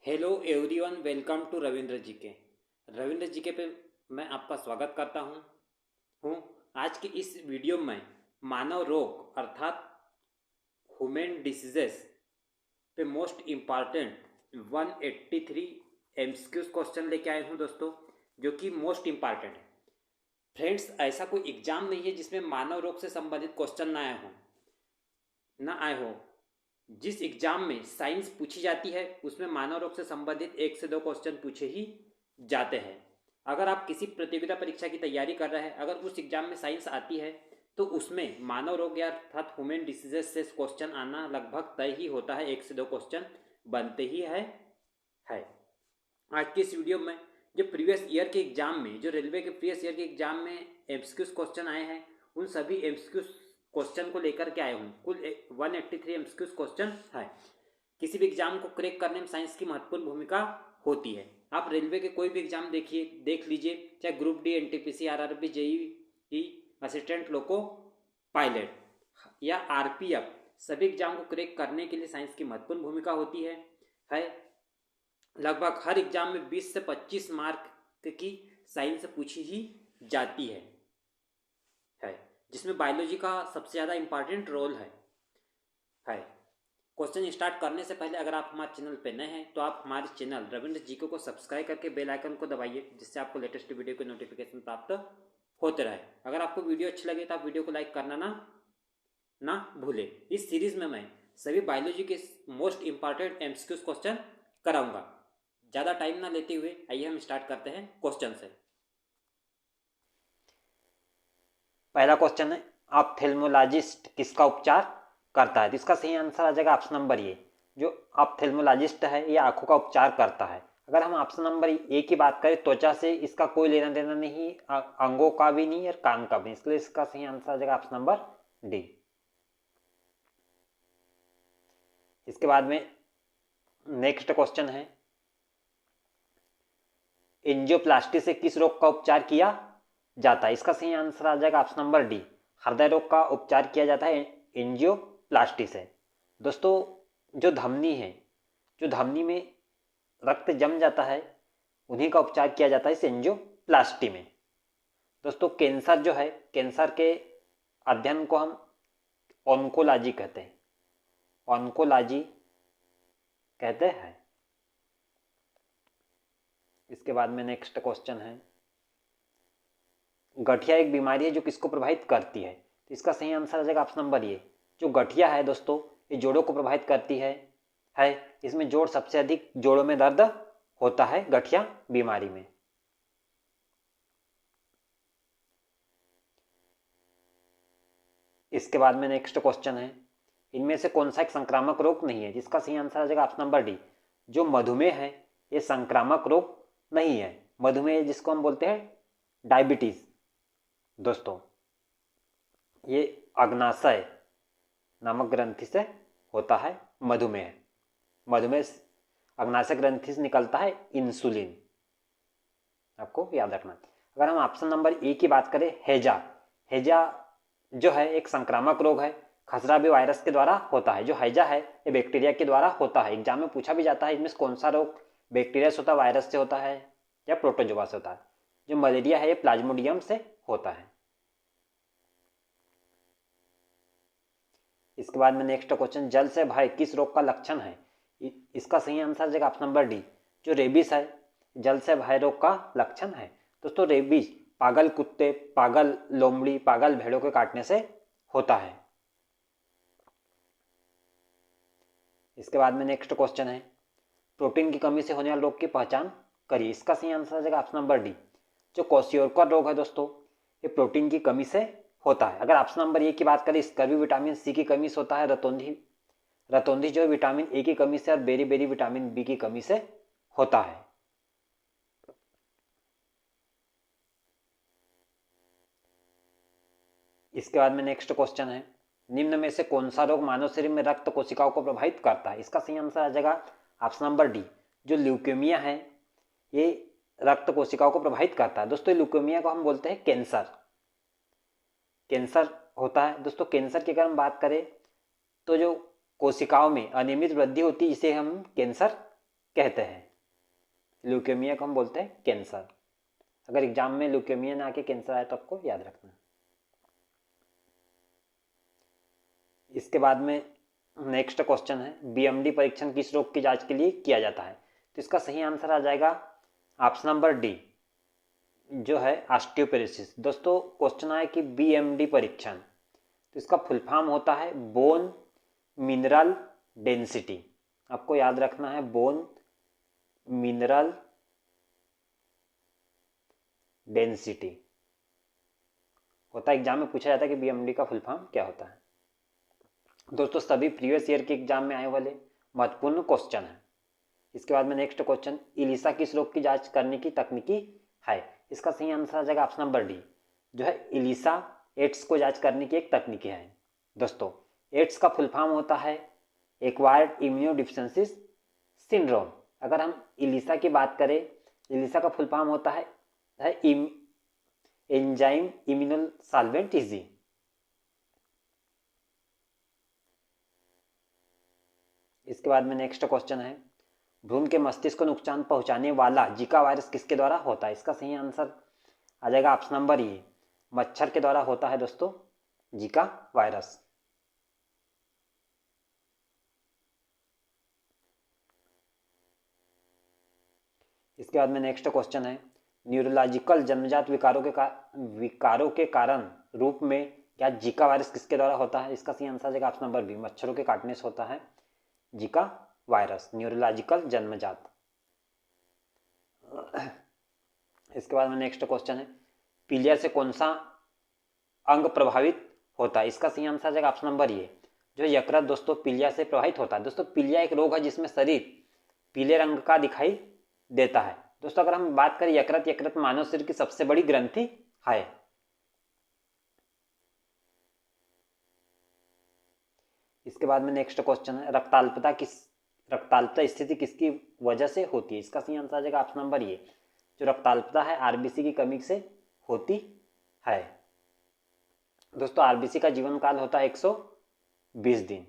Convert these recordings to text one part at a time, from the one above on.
Hello everyone, welcome to Ravindra ji के। रविंद्र जी के पे मैं आपका स्वागत करता हूँ। आज की इस वीडियो में मानव रोग अर्थात ह्यूमन डिसीजेस पे मोस्ट इम्पॉर्टेंट 183 एमसीक्यूज क्वेश्चन लेके आए हूँ दोस्तों, जो कि मोस्ट इम्पॉर्टेंट है। फ्रेंड्स, ऐसा कोई एग्जाम नहीं है जिसमें मानव रोग से संबंधित क्वेश्चन ना आए हो। जिस एग्जाम में साइंस पूछी जाती है उसमें मानव रोग से संबंधित 1 से 2 क्वेश्चन पूछे ही जाते हैं। अगर आप किसी प्रतियोगिता परीक्षा की तैयारी कर रहे हैं, अगर उस एग्जाम में साइंस आती है तो उसमें मानव रोग या अर्थात ह्यूमन डिसीजेस से क्वेश्चन आना लगभग तय ही होता है। 1 से 2 क्वेश्चन बनते ही है। आज की इस वीडियो में जो प्रीवियस ईयर के एग्जाम में, जो रेलवे के प्रीवियस ईयर के एग्जाम में एमसीक्यूज क्वेश्चन आए हैं, उन सभी एमसीक्यूज क्वेश्चन को लेकर के आए हूँ। कुल 183 एमसीक्यूज क्वेश्चन है। किसी भी एग्जाम को क्रैक करने में साइंस की महत्वपूर्ण भूमिका होती है। आप रेलवे के कोई भी एग्जाम देख लीजिए, चाहे group D, NTPC, RRB, JEE, assistant loco pilot या आरपीएफ, सभी एग्जाम को क्रैक करने के लिए साइंस की महत्वपूर्ण भूमिका होती है। लगभग हर एग्जाम में 20 से 25 मार्क की साइंस पूछी ही जाती है, जिसमें बायोलॉजी का सबसे ज़्यादा इंपॉर्टेंट रोल है। क्वेश्चन स्टार्ट करने से पहले अगर आप हमारे चैनल पर नए हैं तो आप हमारे चैनल रविंद्र जीके को सब्सक्राइब करके बेल आइकन को दबाइए, जिससे आपको लेटेस्ट वीडियो के नोटिफिकेशन प्राप्त होते रहे। अगर आपको वीडियो अच्छी लगे तो आप वीडियो को लाइक करना ना भूलें। इस सीरीज में मैं सभी बायोलॉजी के मोस्ट इंपॉर्टेंट एमसीक्यूज क्वेश्चन कराऊंगा। ज़्यादा टाइम ना लेते हुए आइए हम स्टार्ट करते हैं क्वेश्चन से। पहला क्वेश्चन है, ऑप्थेल्मोलॉजिस्ट किसका उपचार करता है? तो इसका सही आंसर आ जाएगा ऑप्शन नंबर ए। जो ऑप्थेल्मोलॉजिस्ट है ये आंखों का उपचार करता है। अगर हम ऑप्शन नंबर ए की बात करें, त्वचा से इसका कोई लेना देना नहीं, अंगों का भी नहीं और कान का भी, इसलिए इसका सही आंसर आ जाएगा ऑप्शन नंबर डी। इसके बाद में नेक्स्ट क्वेश्चन है, एंजियोप्लास्टी से किस रोग का उपचार किया जाता है? इसका सही आंसर आ जाएगा ऑप्शन नंबर डी। हृदय रोग का उपचार किया जाता है एंजियोप्लास्टी से। दोस्तों, जो धमनी है, जो धमनी में रक्त जम जाता है, उन्हीं का उपचार किया जाता है इस एंजियोप्लास्टी में। दोस्तों, कैंसर जो है, कैंसर के अध्ययन को हम ऑन्कोलॉजी कहते हैं, ऑन्कोलॉजी कहते हैं। इसके बाद में नेक्स्ट क्वेश्चन है, गठिया एक बीमारी है जो किसको प्रभावित करती है? तो इसका सही आंसर आ जाएगा ऑप्शन नंबर ए। जो गठिया है दोस्तों, ये जोड़ों को प्रभावित करती है। इसमें जोड़ सबसे अधिक, जोड़ों में दर्द होता है गठिया बीमारी में। इसके बाद में नेक्स्ट क्वेश्चन है, इनमें से कौन सा एक संक्रामक रोग नहीं है? जिसका सही आंसर आ जाएगा ऑप्शन नंबर डी। जो मधुमेह है ये संक्रामक रोग नहीं है। मधुमेह जिसको हम बोलते हैं डायबिटीज, दोस्तों ये अग्नाशय नामक ग्रंथि से होता है। मधुमेह अग्नाशय ग्रंथि से निकलता है इंसुलिन, आपको याद रखना। अगर हम ऑप्शन नंबर ए की बात करें, हैजा जो है एक संक्रामक रोग है, खसरा भी वायरस के द्वारा होता है। जो हैजा है ये बैक्टीरिया के द्वारा होता है। एग्जाम में पूछा भी जाता है इसमें कौन सा रोग बैक्टीरिया से होता है, वायरस से होता है या प्रोटोजोआ से होता है। जो मलेरिया है ये प्लाज्मोडियम से होता है। इसके बाद में नेक्स्ट क्वेश्चन, जल से भय किस रोग का लक्षण है? इसका सही आंसर है ऑप्शन नंबर डी। जो रेबीज है जल से भय रोग का लक्षण है। दोस्तों, रेबीज पागल कुत्ते, पागल लोमड़ी, पागल भेड़ों के काटने से होता है। इसके बाद में नेक्स्ट क्वेश्चन है, प्रोटीन की कमी से होने वाले रोग की पहचान करिए। इसका सही आंसर है ऑप्शन नंबर डी। जो क्वाशियोरकर रोग है दोस्तों, ये प्रोटीन की कमी से होता है। अगर ऑप्शन नंबर ए की बात करें, इसका भी विटामिन सी की कमी से होता है। रतौंधी जो विटामिन ए की कमी से और बेरी विटामिन बी की कमी से होता है। इसके बाद में नेक्स्ट क्वेश्चन है, निम्न में से कौन सा रोग मानव शरीर में रक्त कोशिकाओं को प्रभावित करता है? इसका सही आंसर आ जाएगा ऑप्शन नंबर डी। जो ल्यूकेमिया है ये रक्त कोशिकाओं को प्रभावित करता है। दोस्तों, ल्यूकेमिया को हम बोलते हैं कैंसर होता है। दोस्तों, कैंसर की अगर हम बात करें तो जो कोशिकाओं में अनियमित वृद्धि होती है इसे हम कैंसर कहते हैं। ल्यूकेमिया को हम बोलते हैं कैंसर। अगर एग्जाम में ल्यूकेमिया ना आके कैंसर आए तो आपको याद रखना। इसके बाद में नेक्स्ट क्वेश्चन है, बीएमडी परीक्षण किस रोग की जांच के लिए किया जाता है? तो इसका सही आंसर आ जाएगा ऑप्शन नंबर डी, जो है ऑस्टियोपोरोसिस। दोस्तों क्वेश्चन आया कि बीएमडी परीक्षण, तो इसका फुल फॉर्म होता है बोन मिनरल डेंसिटी। आपको याद रखना है, बोन मिनरल डेंसिटी होता है। एग्जाम में पूछा जाता है कि बीएमडी का फुल फॉर्म क्या होता है। दोस्तों सभी प्रीवियस ईयर के एग्जाम में आए वाले महत्वपूर्ण क्वेश्चन है। इसके बाद में नेक्स्ट क्वेश्चन, इलिसा किस रोग की जांच करने की तकनीकी है? इसका सही आंसर आ जाएगा ऑप्शन नंबर डी, जो है इलिसा एड्स को जांच करने की एक तकनीकी है। दोस्तों एड्स का फुल फॉर्म होता है एक्वायर्ड इम्यूनोडिफिशियंसी सिंड्रोम। अगर हम इलिसा की बात करें, इलिसा का फुल फॉर्म होता है एंजाइम इम्यूनोसॉल्वेंट। इसके बाद में नेक्स्ट क्वेश्चन है, भ्रूण के मस्तिष्क को नुकसान पहुंचाने वाला जीका वायरस किसके द्वारा होता है? इसका सही आंसर आ जाएगा ऑप्शन नंबर ए, मच्छर के द्वारा होता है दोस्तों जीका वायरस। इसके बाद में नेक्स्ट क्वेश्चन है, न्यूरोलॉजिकल जन्मजात विकारों के कारण रूप में क्या जीका वायरस किसके द्वारा होता है? इसका सही आंसर आ जाएगा ऑप्शन नंबर बी, मच्छरों के काटने से होता है जीका वायरस, न्यूरोलॉजिकल जन्मजात। इसके बाद में नेक्स्ट क्वेश्चन है, पीलिया से कौन सा अंग प्रभावित होता है? इसका सही आंसर आ जाएगा ऑप्शन नंबर ए, जो यकृत दोस्तों पीलिया से प्रभावित होता है। दोस्तों पीलिया एक रोग है जिसमें शरीर पीले रंग का दिखाई देता है। दोस्तों अगर हम बात करें यकृत मानव शरीर की सबसे बड़ी ग्रंथि है। इसके बाद में नेक्स्ट क्वेश्चन है, रक्ताल्पता स्थिति किसकी वजह से होती है? इसका सही आंसर आ जाएगा ऑप्शन नंबर ए, जो रक्ताल्पता है आरबीसी की कमी से होती है। दोस्तों आरबीसी का जीवन काल होता है 120 दिन।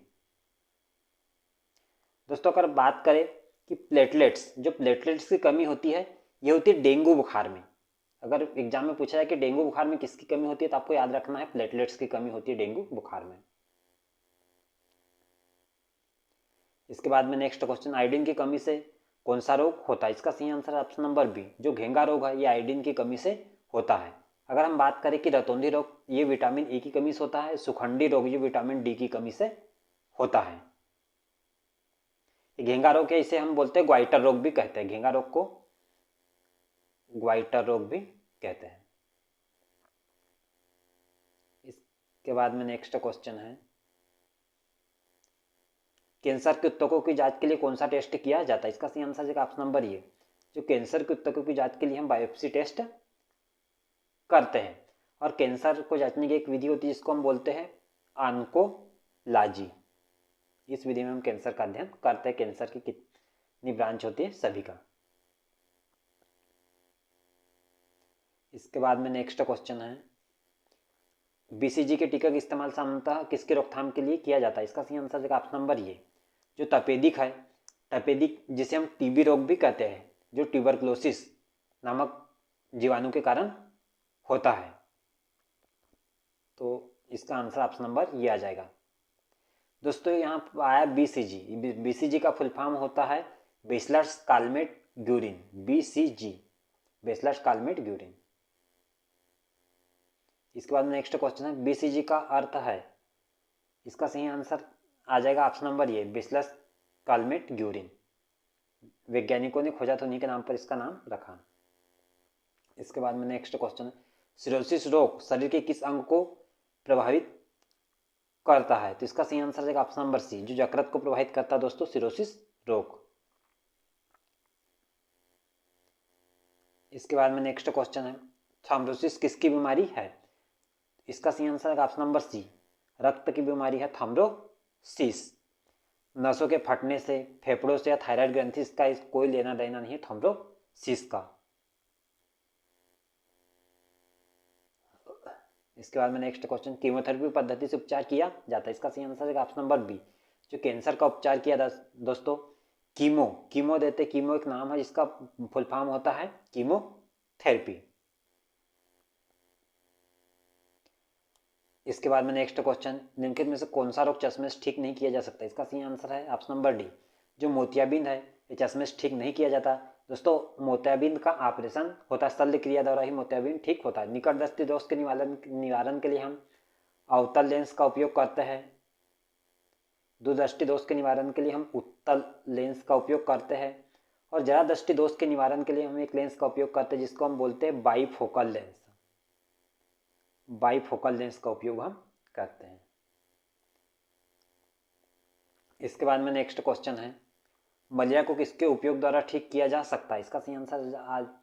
दोस्तों अगर बात करें कि प्लेटलेट्स की कमी होती है, ये होती है डेंगू बुखार में। अगर एग्जाम में पूछा जाए कि डेंगू बुखार में किसकी कमी होती है, तो आपको याद रखना है प्लेटलेट्स की कमी होती है डेंगू बुखार में। इसके बाद में नेक्स्ट क्वेश्चन, आयोडीन की कमी से कौन सा रोग होता है? इसका सही आंसर ऑप्शन नंबर बी, जो घेंगा रोग है ये आयोडीन की कमी से होता है। अगर हम बात करें कि रतौंधी रोग, ये विटामिन ए की कमी से होता है। सुखंडी रोग ये विटामिन डी की कमी से होता है। घेंगा रोग है, इसे हम बोलते हैं ग्वाइटर रोग भी कहते हैं। घेंगा रोग को ग्वाइटर रोग भी कहते हैं। इसके बाद में नेक्स्ट क्वेश्चन है, कैंसर के ऊतकों की जांच के लिए कौन सा टेस्ट किया जाता है? इसका सही आंसर है ऑप्शन नंबर ए, जो कैंसर के ऊतकों की जांच के लिए हम बायोप्सी टेस्ट करते हैं। और कैंसर को जांचने की एक विधि होती है जिसको हम बोलते हैं ऑन्कोलॉजी। इस विधि में हम कैंसर का अध्ययन करते हैं, कैंसर की कितनी ब्रांच होती है सभी का। इसके बाद में नेक्स्ट क्वेश्चन है, बीसीजी के टीका का इस्तेमाल सामान्यतः किसके रोकथाम के लिए किया जाता है? इसका सही आंसर है ऑप्शन नंबर ए, जो तपेदिक है, तपेदिक जिसे हम टीबी रोग भी कहते हैं, जो ट्यूबरक्लोसिस नामक जीवाणु के कारण होता है। तो इसका आंसर ऑप्शन नंबर ये आ जाएगा। दोस्तों यहाँ आया बीसीजी, बीसीजी का फुल फॉर्म होता है bacillus Calmette Guerin, BCG bacillus Calmette Guerin. इसके बाद नेक्स्ट क्वेश्चन है, बीसीजी का अर्थ है? इसका सही आंसर आ जाएगा option number A, bacillus Calmette Guerin. वैज्ञानिकों ने खोजा तो उन्हीं के नाम पर इसका नाम रखा। इसके बाद में नेक्स्ट क्वेश्चन है, सिरोसिस रोग शरीर के किस अंग को प्रभावित करता है? तो इसका सही आंसर है ऑप्शन नंबर सी, जो यकृत को प्रभावित करता है दोस्तों सिरोसिस रोग। इसके बाद में नेक्स्ट क्वेश्चन है, थ्रोम्बोसिस किसकी बीमारी है? इसका सही आंसर है ऑप्शन नंबर सी, रक्त की बीमारी है थ्रोम्बोसिस। नसों के फटने से, फेफड़ों से या थायराइड ग्रंथि, इसका कोई लेना देना नहीं है थ्रोम्बोसिस का। इसके बाद में नेक्स्ट क्वेश्चन, कीमोथेरेपी पद्धति से उपचार किया जाता है? इसका सही आंसर है ऑप्शन नंबर बी, जो कैंसर का उपचार किया दोस्तों कीमो, कीमो देते, कीमो एक नाम है जिसका फुल फॉर्म होता है कीमोथेरेपी। इसके बाद में नेक्स्ट क्वेश्चन, निम्नलिखित में से कौन सा रोग चश्मे से ठीक नहीं किया जा सकता? इसका सही आंसर है ऑप्शन नंबर डी, जो मोतियाबिंद है ये चश्मे से ठीक नहीं किया जाता। दोस्तों मोतियाबिंद का ऑपरेशन होता है, शल्य क्रिया द्वारा ही मोतियाबिंद ठीक होता है। निकट दृष्टि दोष के निवारण के लिए हम अवतल लेंस का उपयोग करते हैं। दूरदृष्टि दोष के निवारण के लिए हम उत्तल लेंस का उपयोग करते हैं। और जरा दृष्टि दोष के निवारण के लिए हम एक लेंस का उपयोग करते हैं जिसको हम बोलते हैं बाईफोकल लेंस। बाईफोकल लेंस का उपयोग हम करते हैं। इसके बाद में नेक्स्ट क्वेश्चन है, मलेरिया को किसके उपयोग द्वारा ठीक किया जा सकता है? इसका सही आंसर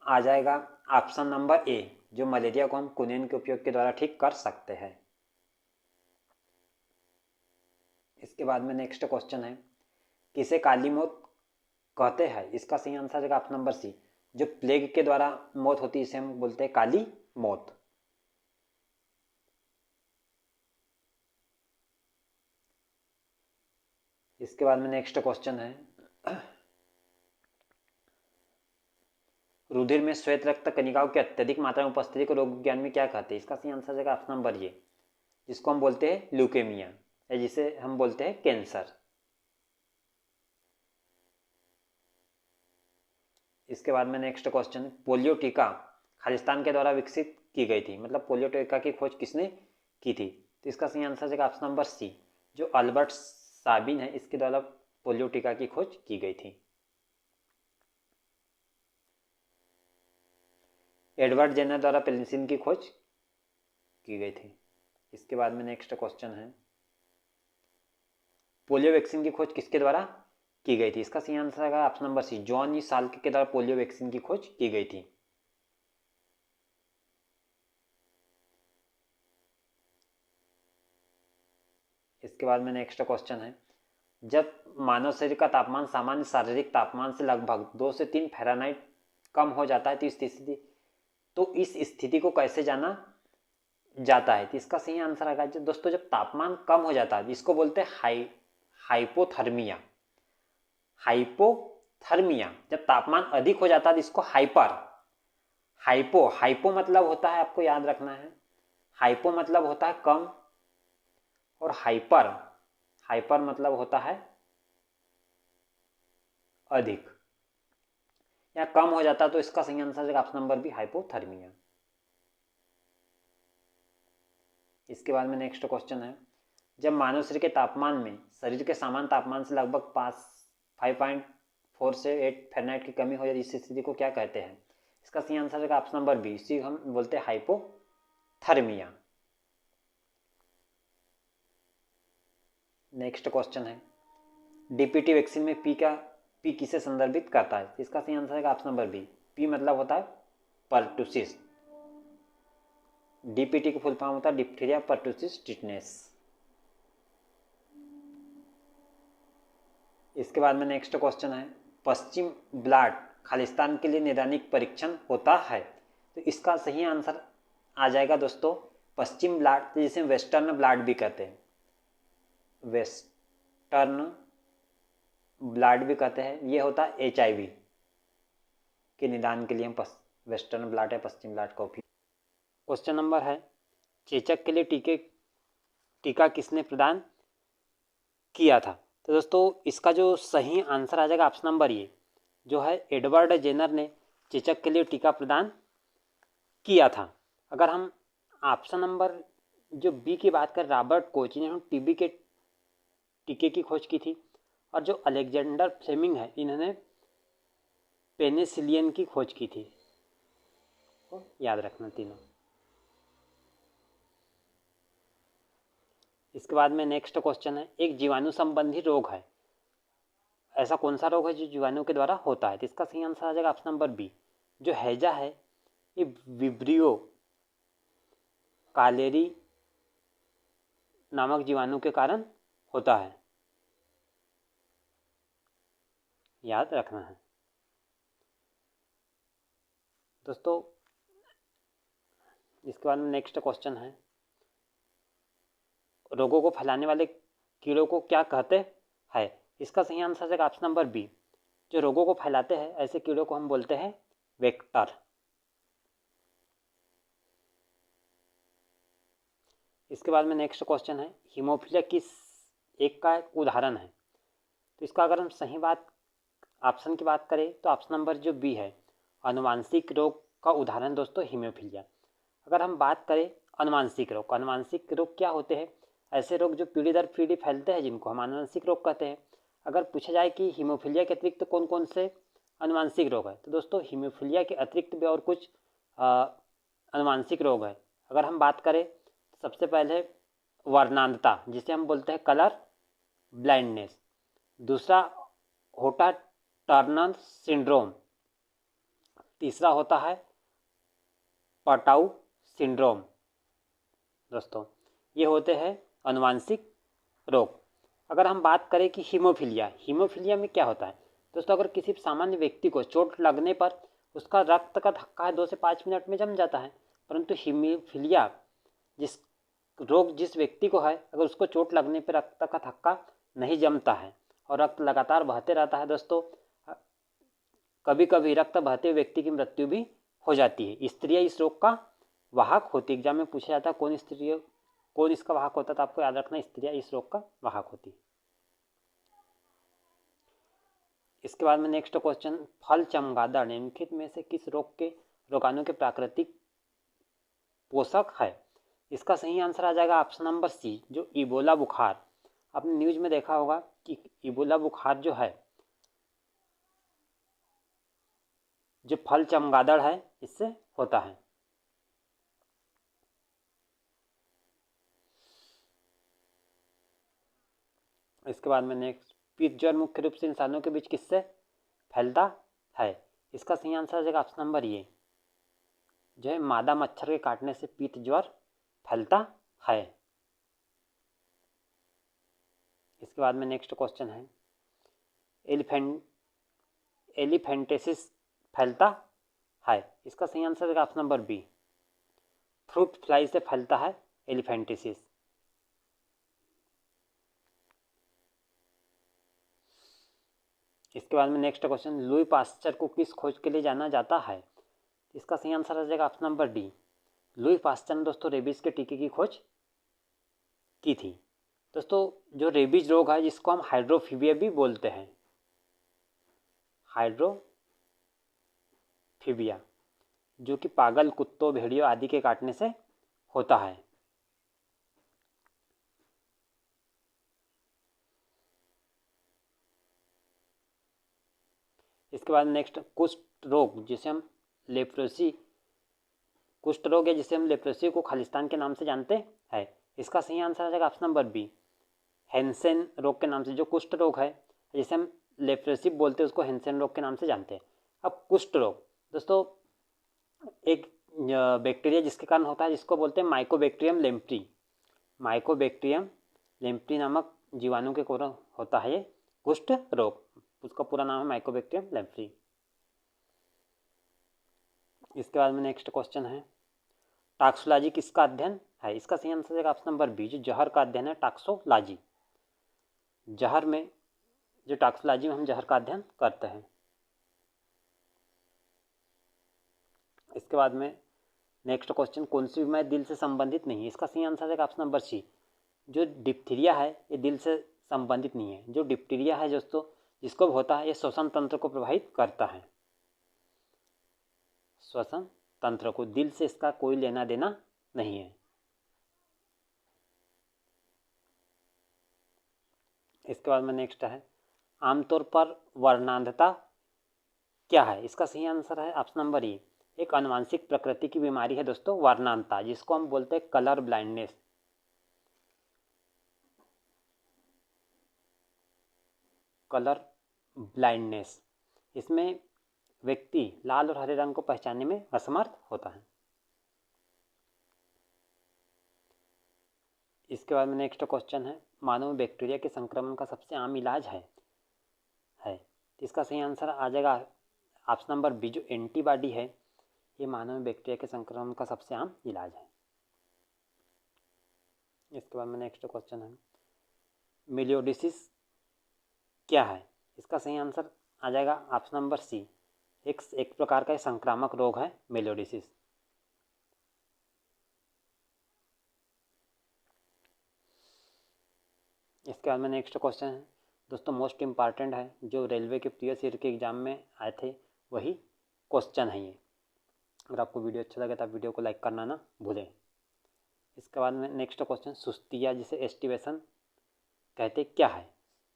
आ जाएगा ऑप्शन नंबर ए, जो मलेरिया को हम कुनेन के उपयोग के द्वारा ठीक कर सकते हैं। इसके बाद में नेक्स्ट क्वेश्चन है, किसे काली मौत कहते हैं? इसका सही आंसर है ऑप्शन नंबर सी, जो प्लेग के द्वारा मौत होती है इसे हम बोलते हैं काली मौत। इसके बाद में नेक्स्ट क्वेश्चन है, रुधिर में श्वेत रक्त कणिकाओं की अत्यधिक मात्रा में उपस्थिति को रोग विज्ञान में क्या कहते हैं? इसका सही आंसर है ऑप्शन नंबर ए, जिसको हम बोलते हैं ल्यूकेमिया या जिसे हम बोलते हैं कैंसर। इसके बाद में नेक्स्ट क्वेश्चन, पोलियो टीका खालिस्तान के द्वारा विकसित की गई थी, मतलब पोलियो टीका की खोज किसने की थी? तो इसका सही आंसर है ऑप्शन नंबर सी, जो अल्बर्ट साबिन है इसके द्वारा पोलियो टीका की खोज की गई थी। एडवर्ड जेनर द्वारा पेनिसिलिन की खोज की गई थी। इसके बाद में नेक्स्ट क्वेश्चन है, पोलियो वैक्सीन की खोज किसके द्वारा की गई थी? इसका सही आंसर है option number C, John E Salk के द्वारा पोलियो वैक्सीन की खोज की गई थी। इसके बाद में नेक्स्ट क्वेश्चन है, जब मानव शरीर का तापमान सामान्य शारीरिक तापमान से लगभग 2 से 3 फ़ारेनहाइट कम हो जाता है तो इस स्थिति को कैसे जाना जाता है? तो इसका सही आंसर आएगा दोस्तों, जब तापमान कम हो जाता है इसको बोलते हैं हाइपोथर्मिया। हाइपोथर्मिया, जब तापमान अधिक हो जाता है इसको हाइपो मतलब होता है, आपको याद रखना है, हाइपो मतलब होता है कम और हाइपर मतलब होता है अधिक या कम हो जाता है, तो इसका सही आंसर है ऑप्शन नंबर बी, हाइपोथर्मिया। इसके बाद में नेक्स्ट क्वेश्चन है, जब मानव शरीर के तापमान में शरीर के सामान्य तापमान से लगभग 5.4 से 8 फ़ारेनहाइट की कमी हो जाती है इस स्थिति को क्या कहते हैं? इसका सही आंसर है ऑप्शन नंबर बी, इसी हम बोलते हैं हाइपोथर्मिया। नेक्स्ट क्वेश्चन है, डीपीटी वैक्सीन में पी किसे संदर्भित करता है? इसका सही आंसर है ऑप्शन नंबर बी, पी मतलब होता है पर्टुसिस। डीपीटी का फुल फॉर्म होता है डिप्थीरिया पर्टुसिस टिटनेस। इसके बाद में नेक्स्ट क्वेश्चन है, पश्चिम ब्लॉट खालिस्तान के लिए नैदानिक परीक्षण होता है, तो इसका सही आंसर आ जाएगा दोस्तों पश्चिम ब्लॉट, जिसे वेस्टर्न ब्लॉट भी कहते हैं, वेस्टर्न ब्लॉट भी कहते हैं। ये होता है HIV के निदान के लिए हम वेस्टर्न ब्लॉट या पश्चिम ब्लॉट का उपयोग। क्वेश्चन नंबर है, चेचक के लिए टीका किसने प्रदान किया था? तो दोस्तों इसका जो सही आंसर आ जाएगा ऑप्शन नंबर ए, जो है एडवर्ड जेनर ने चेचक के लिए टीका प्रदान किया था। अगर हम ऑप्शन नंबर जो बी की बात करें, रॉबर्ट कोच ने टीबी के टीके की खोज की थी, और जो अलेक्जेंडर फ्लेमिंग है इन्होंने पेनिसिलिन की खोज की थी, तो याद रखना तीनों। इसके बाद में नेक्स्ट क्वेश्चन है, एक जीवाणु संबंधी रोग है, ऐसा कौन सा रोग है जो जीवाणु के द्वारा होता है? तो इसका सही आंसर आ जाएगा ऑप्शन नंबर बी, जो हैजा है ये विब्रियो कालेरी नामक जीवाणु के कारण होता है, याद रखना है दोस्तों। इसके बाद में नेक्स्ट क्वेश्चन है, रोगों को फैलाने वाले कीड़ों को क्या कहते हैं? इसका सही आंसर है ऑप्शन नंबर बी। जो रोगों को फैलाते हैं ऐसे कीड़ों को हम बोलते हैं वेक्टर। इसके बाद में नेक्स्ट क्वेश्चन है, हीमोफीलिया किस एक का एक उदाहरण है? तो इसका अगर हम सही बात ऑप्शन की बात करें तो ऑप्शन नंबर जो बी है, अनुवांशिक रोग का उदाहरण दोस्तों हीमोफीलिया। अगर हम बात करें अनुवांशिक रोग क्या होते हैं? ऐसे रोग जो पीढ़ी दर पीढ़ी फैलते हैं जिनको हम अनुवांशिक रोग कहते हैं। अगर पूछा जाए कि हीमोफीलिया के अतिरिक्त कौन कौन से अनुवांशिक रोग है, तो दोस्तों हीमोफीलिया के अतिरिक्त भी और कुछ अनुवांशिक रोग है। अगर हम बात करें तो सबसे पहले वर्णांधता जिसे हम बोलते हैं कलर ब्लाइंडनेस, दूसरा होता टर्नर सिंड्रोम, तीसरा होता है पटाउ सिंड्रोम। दोस्तों ये होते हैं अनुवांशिक रोग। अगर हम बात करें कि हीमोफीलिया में क्या होता है दोस्तों, अगर किसी सामान्य व्यक्ति को चोट लगने पर उसका रक्त का धक्का है 2 से 5 मिनट में जम जाता है, परंतु हीमोफीलिया जिस व्यक्ति को है अगर उसको चोट लगने पर रक्त का धक्का नहीं जमता है और रक्त लगातार बहते रहता है दोस्तों, कभी कभी रक्त बहते व्यक्ति की मृत्यु भी हो जाती है। स्त्रियां इस रोग का वाहक होती है। एग्जाम में पूछा जाता है कौन इसका वाहक होता है, तो आपको याद रखना स्त्रियां इस रोग का वाहक होती है। इसके बाद में नेक्स्ट क्वेश्चन, फल चमगादड़ निम्नलिखित में से किस रोग के रोगाणु के प्राकृतिक पोषक है? इसका सही आंसर आ जाएगा ऑप्शन नंबर सी, जो इबोला बुखार। आपने न्यूज में देखा होगा कि इबोला बुखार जो है, जो फल चमगादड़ है इससे होता है। इसके बाद में नेक्स्ट, पीत ज्वर मुख्य रूप से इंसानों के बीच किससे फैलता है? इसका सही आंसर आ जाएगा ऑप्शन नंबर ए, जो है मादा मच्छर के काटने से पीत ज्वर फैलता है। इसके बाद में नेक्स्ट क्वेश्चन है, एलिफेंटेसिस फैलता है? इसका सही आंसर है option number B, fruit fly से फैलता है एलिफेंटेसिस। इसके बाद में नेक्स्ट क्वेश्चन, लुई पास्चर को किस खोज के लिए जाना जाता है? इसका सही आंसर आ जाएगा option number D, Louis Pasteur ने दोस्तों रेबीज के टीके की खोज की थी। दोस्तों जो रेबीज रोग है जिसको हम हाइड्रोफीबिया भी बोलते हैं, हाइड्रोफीबिया, जो कि पागल कुत्तों भेड़ियों आदि के काटने से होता है। इसके बाद नेक्स्ट, कुष्ठ रोग जिसे हम लेप्रोसी कुष्ठ रोग है जिसे हम लेप्रोसी को खालिस्तान के नाम से जानते हैं। इसका सही आंसर आ जाएगा ऑप्शन नंबर बी, हेंसेन रोग के नाम से। जो कुष्ठ रोग है जिसे हम लेप्रोसी बोलते हैं उसको हेंसेन रोग के नाम से जानते हैं। अब कुष्ठ रोग दोस्तों एक बैक्टीरिया जिसके कारण होता है जिसको बोलते हैं माइकोबैक्टीरियम लेम्प्री नामक जीवाणु के कारण होता है ये कुष्ठ रोग। उसका पूरा नाम है माइकोबैक्टीरियम लेम्प्री। इसके बाद में नेक्स्ट क्वेश्चन है, टॉक्सोलॉजी किसका अध्ययन है? इसका सही आंसर है ऑप्शन नंबर बी, जो जहर का अध्ययन है टॉक्सोलॉजी। जहर में जो टॉक्सोलॉजी में हम जहर का अध्ययन करते हैं। इसके बाद में नेक्स्ट क्वेश्चन, कौन सी बीमारी दिल से संबंधित नहीं है? इसका सही आंसर है ऑप्शन नंबर सी, जो डिप्थीरिया है ये दिल से संबंधित नहीं है। जो डिप्थीरिया है दोस्तों जिसको होता है ये श्वसन तंत्र को प्रभावित करता है, श्वसन तंत्र को, दिल से इसका कोई लेना देना नहीं है। इसके बाद में नेक्स्ट है, आमतौर पर वर्णांधता क्या है? इसका सही आंसर है ऑप्शन नंबर ए, एक आनुवंशिक प्रकृति की बीमारी है दोस्तों वर्णांधता, जिसको हम बोलते हैं कलर ब्लाइंडनेस। कलर ब्लाइंडनेस, इसमें व्यक्ति लाल और हरे रंग को पहचानने में असमर्थ होता है। इसके बाद में नेक्स्ट क्वेश्चन है, मानव में बैक्टीरिया के संक्रमण का सबसे आम इलाज है इसका सही आंसर आ जाएगा ऑप्शन नंबर बी, जो एंटीबॉडी है ये मानव में बैक्टीरिया के संक्रमण का सबसे आम इलाज है। इसके बाद में नेक्स्ट क्वेश्चन है, मिलियोडिसिस क्या है? इसका सही आंसर आ जाएगा ऑप्शन नंबर सी, एक प्रकार का संक्रामक रोग है मेलियोडिसिस। इसके बाद में नेक्स्ट क्वेश्चन है दोस्तों, मोस्ट इम्पॉर्टेंट है, जो रेलवे के प्रीवियस ईयर के एग्जाम में आए थे वही क्वेश्चन है ये। अगर आपको वीडियो अच्छा लगे तो आप वीडियो को लाइक करना ना भूलें। इसके बाद में नेक्स्ट क्वेश्चन, सुस्ती या जिसे एस्टिवेशन कहते क्या है?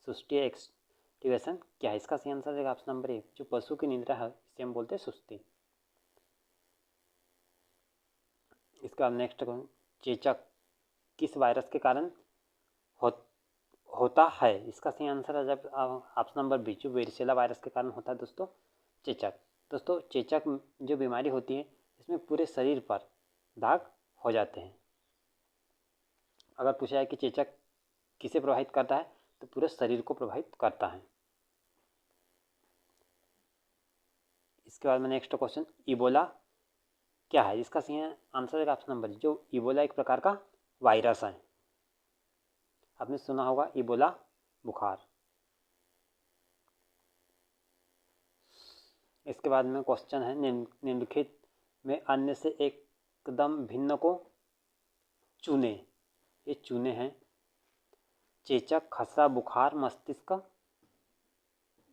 सुस्ती एक्टिवेशन क्या है? इसका सही आंसर है ऑप्शन नंबर ए, जो पशु की निद्रा है इसे हम बोलते हैं सुस्ती। इसके बाद नेक्स्ट क्वेश्चन, चेचक किस वायरस के कारण होता है? इसका सही आंसर है जब ऑप्शन नंबर बी, जो वेरिसेला वायरस के कारण होता है दोस्तों चेचक। दोस्तों चेचक जो बीमारी होती है इसमें पूरे शरीर पर दाग हो जाते हैं। अगर पूछा है कि चेचक किसे प्रभावित करता है तो पूरे शरीर को प्रभावित करता है। इसके बाद में नेक्स्ट क्वेश्चन, इबोला क्या है? इसका सही आंसर है ऑप्शन नंबर, जो इबोला एक प्रकार का वायरस है, आपने सुना होगा इबोला बुखार। इसके बाद में क्वेश्चन है, निम्नलिखित में अन्य से एकदम भिन्न को चुने। ये चुने हैं चेचक, खसरा, बुखार, मस्तिष्क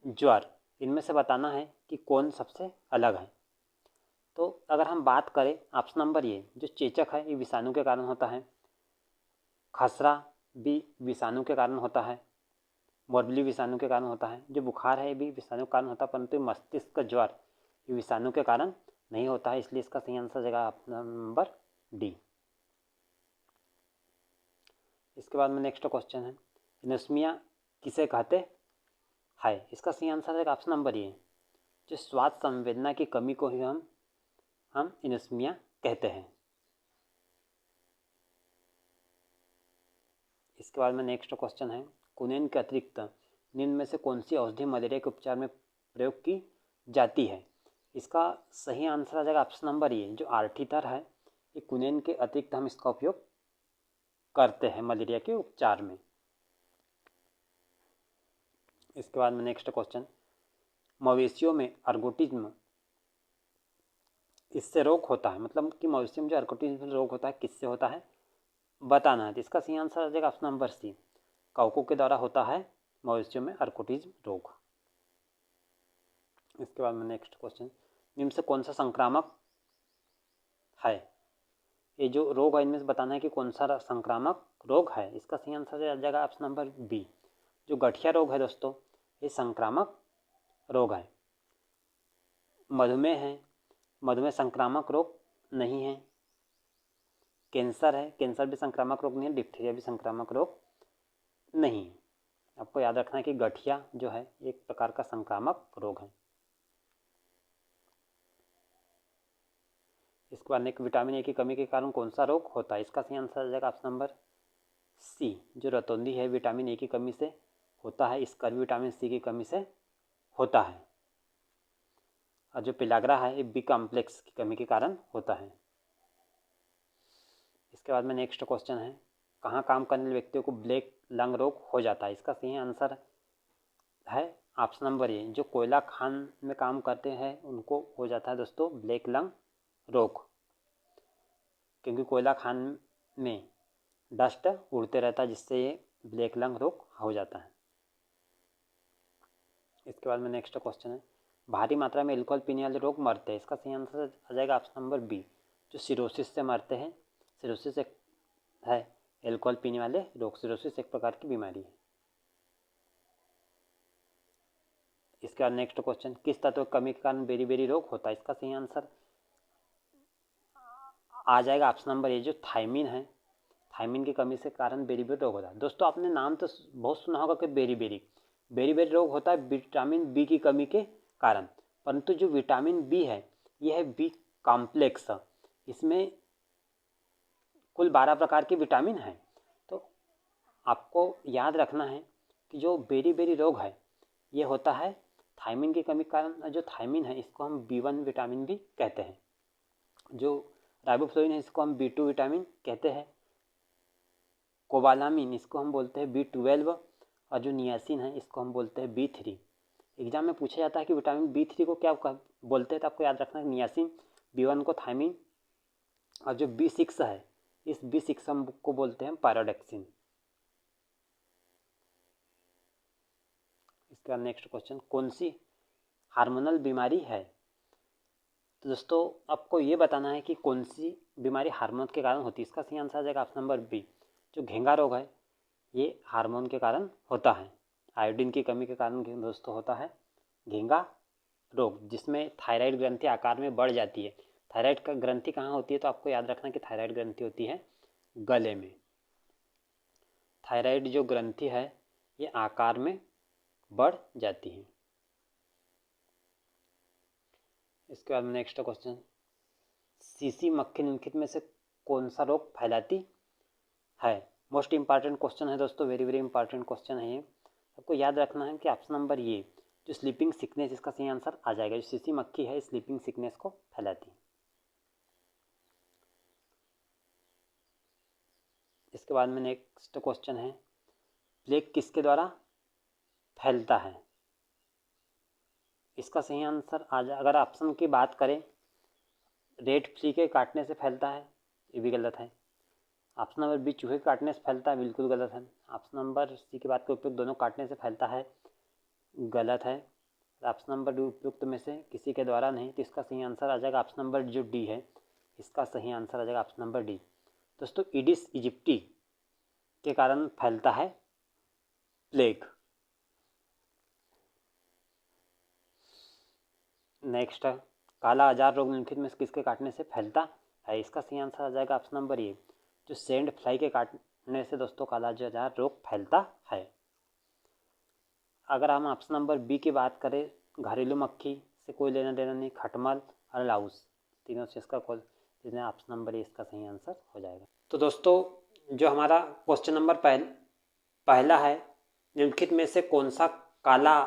ज्वर। इनमें से बताना है कि कौन सबसे अलग है। तो अगर हम बात करें ऑप्शन नंबर ये, जो चेचक है ये विषाणु के कारण होता है, खसरा भी विषाणु के कारण होता है, मोरबली विषाणु के कारण होता है, जो बुखार है ये भी विषाणु के कारण होता है, परंतु मस्तिष्क ज्वर ये विषाणु के कारण नहीं होता है, इसलिए इसका सही आंसर जाएगा ऑप्शन नंबर डी। इसके बाद में नेक्स्ट क्वेश्चन है, एनोस्मिया किसे कहते हैं? इसका सही आंसर है ऑप्शन नंबर ए, जो स्वाद संवेदना की कमी को ही हम एनोस्मिया कहते हैं। इसके बाद में नेक्स्ट क्वेश्चन है, कुनेन के अतिरिक्त निम्न में से कौन सी औषधि मलेरिया के उपचार में प्रयोग की जाती है? इसका सही आंसर आ जाएगा ऑप्शन नंबर ए, जो आर्टिथर है ये कुनेन के अतिरिक्त हम इसका उपयोग करते हैं मलेरिया के उपचार में। इसके बाद में नेक्स्ट क्वेश्चन, मवेशियों में अर्गोटिज्म इससे रोग होता है, मतलब कि मवेशियों में जो अर्गोटिज्म रोग होता है किससे होता है बताना है। तो इसका सही आंसर आ जाएगा ऑप्शन नंबर सी, काउको के द्वारा होता है मवेशियों में अर्गोटिज्म रोग। इसके बाद में नेक्स्ट क्वेश्चन, निम्न से कौन सा संक्रामक है? ये जो रोग है इनमें से बताना है कि कौन सा संक्रामक रोग है। इसका सही आंसर आ जाएगा ऑप्शन नंबर बी, जो गठिया रोग है दोस्तों ये संक्रामक रोग है। मधुमेह है, मधुमेह संक्रामक रोग नहीं है। कैंसर है, कैंसर भी संक्रामक रोग नहीं है। डिप्थीरिया भी संक्रामक रोग नहीं। आपको याद रखना है कि गठिया जो है एक प्रकार का संक्रामक रोग है। इसके बाद एक विटामिन ए की कमी के कारण कौन सा रोग होता है? इसका सही आंसर आ जाएगा ऑप्शन नंबर सी, जो रतौंधी है विटामिन ए की कमी से होता है, स्कर्वी विटामिन सी की कमी से होता है, और जो पिलाग्रा है ये बी कॉम्प्लेक्स की कमी के कारण होता है। इसके बाद में नेक्स्ट क्वेश्चन है, कहाँ काम करने वाले व्यक्तियों को ब्लैक लंग रोग हो जाता है? इसका सही आंसर है ऑप्शन नंबर ए, जो कोयला खान में काम करते हैं उनको हो जाता है दोस्तों ब्लैक लंग रोग, क्योंकि कोयला खान में डस्ट उड़ते रहता है जिससे ये ब्लैक लंग रोग हो जाता है। इसके बाद में नेक्स्ट क्वेश्चन है, भारी मात्रा में अल्कोहल पीने वाले लोग मरते हैं? इसका सही आंसर आ जाएगा ऑप्शन नंबर बी, जो सिरोसिस से मरते हैं। सिरोसिस एक है अल्कोहल पीने वाले लोग, सिरोसिस एक प्रकार की बीमारी है। इसके बाद नेक्स्ट क्वेश्चन, किस तत्व की कमी के कारण बेरी रोग होता है? इसका सही आंसर आ जाएगा ऑप्शन नंबर ए, जो थायमिन है, थायमिन की कमी से कारण बेरी रोग होता है। दोस्तों आपने नाम तो बहुत सुना होगा कि बेरी रोग होता है विटामिन बी की कमी के कारण, परंतु जो विटामिन बी है यह है बी कॉम्प्लेक्स, इसमें कुल 12 प्रकार के विटामिन हैं। तो आपको याद रखना है कि जो बेरी रोग है ये होता है थायमिन की कमी के कारण। जो थायमिन है इसको हम B1 विटामिन भी कहते हैं, जो राइबोफ्लोविन है इसको हम B2 विटामिन कहते हैं, कोबालामिन इसको हम बोलते हैं B12, और जो नियासिन है इसको हम बोलते हैं B3। एग्जाम में पूछा जाता है कि विटामिन B3 को क्या बोलते हैं, तो आपको याद रखना है नियासिन, B1 को थायमिन, और जो B6 है इस B6 हम को बोलते हैं पायरोडेक्सिन। इसका नेक्स्ट क्वेश्चन, कौन सी हार्मोनल बीमारी है? तो दोस्तों आपको ये बताना है कि कौन सी बीमारी हार्मोन के कारण होती है। इसका सही आंसर आ जाएगा ऑप्शन नंबर बी। जो घेंगा रोग है ये हार्मोन के कारण होता है, आयोडीन की कमी के कारण दोस्तों होता है घेंगा रोग, जिसमें थायराइड ग्रंथि आकार में बढ़ जाती है। थायराइड का ग्रंथि कहाँ होती है? तो आपको याद रखना कि थायराइड ग्रंथि होती है गले में। थायराइड जो ग्रंथि है ये आकार में बढ़ जाती है। इसके बाद नेक्स्ट क्वेश्चन, सीसी मक्खी निम्नलिखित में से कौन सा रोग फैलाती है? मोस्ट इंपॉर्टेंट क्वेश्चन है दोस्तों, वेरी वेरी इंपॉर्टेंट क्वेश्चन है ये। आपको याद रखना है कि ऑप्शन नंबर ये जो स्लीपिंग सिकनेस, इसका सही आंसर आ जाएगा। जो सीसी मक्खी है स्लीपिंग सिकनेस को फैलाती है। इसके बाद में नेक्स्ट क्वेश्चन है, प्लेग किसके द्वारा फैलता है? इसका सही आंसर आ जाए, अगर ऑप्शन की बात करें, रेड फ्ली के काटने से फैलता है, ये भी गलत है। ऑप्शन नंबर बी चूहे के काटने से फैलता है, बिल्कुल गलत है। ऑप्शन नंबर सी की बात करें, उपयुक्त दोनों काटने से फैलता है, गलत है। ऑप्शन नंबर डी उपयुक्त में से किसी के द्वारा नहीं, तो इसका सही आंसर आ जाएगा ऑप्शन नंबर जो डी है, इसका सही आंसर आ जाएगा ऑप्शन नंबर डी। दोस्तों ईडिस इजिप्टी के कारण फैलता है प्लेग। नेक्स्ट है, काला आजार रोग निम्नलिखित में किसके काटने से फैलता है? इसका सही आंसर आ जाएगा ऑप्शन नंबर ए, जो सैंड फ्लाई के काटने से दोस्तों काला आजार रोग फैलता है। अगर हम ऑप्शन नंबर बी की बात करें, घरेलू मक्खी से कोई लेना देना नहीं, खटमल और लाउस, तीनों से इसका कोई, जिसमें ऑप्शन नंबर ए इसका सही आंसर हो जाएगा। तो दोस्तों जो हमारा क्वेश्चन नंबर पहला है, निम्नलिखित में से कौन सा काला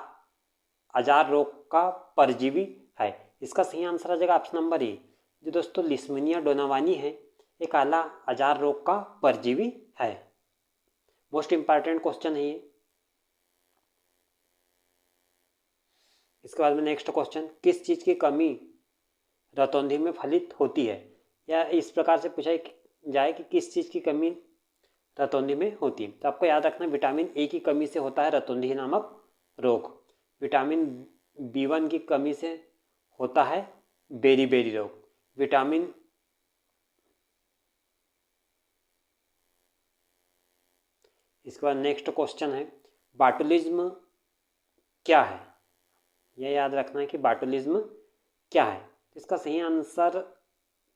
आजार रोग का परजीवी है? इसका सही आंसर आ जाएगा ऑप्शन नंबर ए, जो दोस्तों लिस्मनिया डोनावानी है, ये काला आजार रोग का परजीवी है। मोस्ट इंपॉर्टेंट क्वेश्चन है ये। इसके बाद में नेक्स्ट क्वेश्चन, किस चीज़ की कमी रतौंधी में फलित होती है? या इस प्रकार से पूछा जाए कि किस चीज़ की कमी रतौंधी में होती है, तो आपको याद रखना विटामिन ए की कमी से होता है रतौंधी नामक रोग। विटामिन B1 की कमी से होता है बेरी रोग। विटामिन इसके बाद नेक्स्ट क्वेश्चन है, बाटुलिज्म क्या है? यह याद रखना है कि बाटुलिज्म क्या है। इसका सही आंसर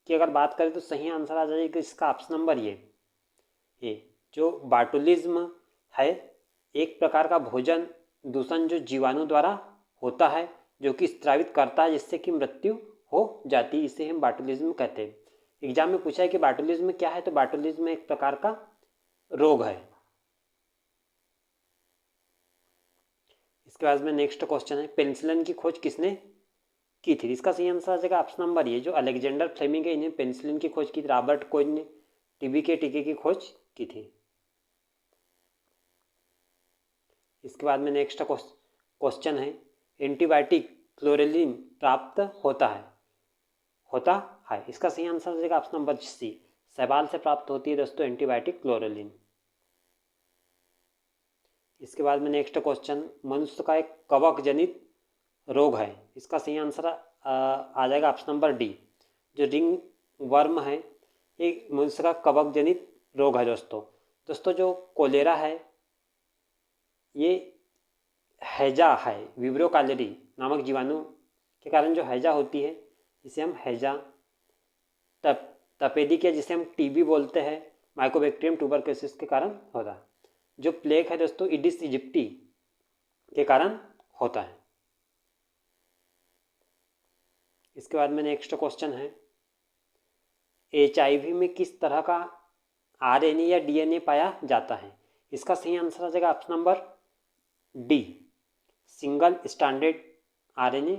की अगर बात करें तो सही आंसर आ जाएगा इसका ऑप्शन नंबर ये जो बाटुलिज्म है एक प्रकार का भोजन दूषण जो जीवाणु द्वारा होता है, जो कि स्रावित करता है, जिससे कि मृत्यु हो जाती है, इसे हम बाटुलिज्म कहते हैं। एग्जाम में पूछा है कि बाटुलिज्म क्या है, तो बाटुलिज्म एक प्रकार का रोग है। इसके बाद में नेक्स्ट क्वेश्चन है, पेनिसिलिन की खोज किसने की थी? इसका सही आंसर आ जाएगा ऑप्शन नंबर ये, जो अलेक्जेंडर फ्लेमिंग है, इन्हें पेनिसिलिन की खोज की थी। रॉबर्ट कोच ने टीबी के टीके की खोज की थी। इसके बाद में नेक्स्ट क्वेश्चन है, एंटीबायोटिक क्लोरेलिन प्राप्त होता है। इसका सही आंसर हो जाएगा ऑप्शन नंबर सी, शैवाल से प्राप्त होती है दोस्तों एंटीबायोटिक क्लोरेलिन। इसके बाद में नेक्स्ट क्वेश्चन, मनुष्य का एक कवक जनित रोग है, इसका सही आंसर आ जाएगा ऑप्शन नंबर डी, जो रिंग वर्म है, ये मनुष्य का कवक जनित रोग है दोस्तों जो कोलेरा है ये हैजा है, विब्रो कैलोरी नामक जीवाणु के कारण जो हैजा होती है, जिसे हम हैजा तपेदिक, जिसे हम टीबी बोलते हैं, माइकोबैक्टीरियम ट्यूबरकुलोसिस के कारण होता है। जो प्लेग है दोस्तों ईडिस इजिप्टी के कारण होता है। इसके बाद में नेक्स्ट क्वेश्चन है, HIV में किस तरह का RNA या DNA पाया जाता है? इसका सही आंसर आ जाएगा option number D, single standard RNA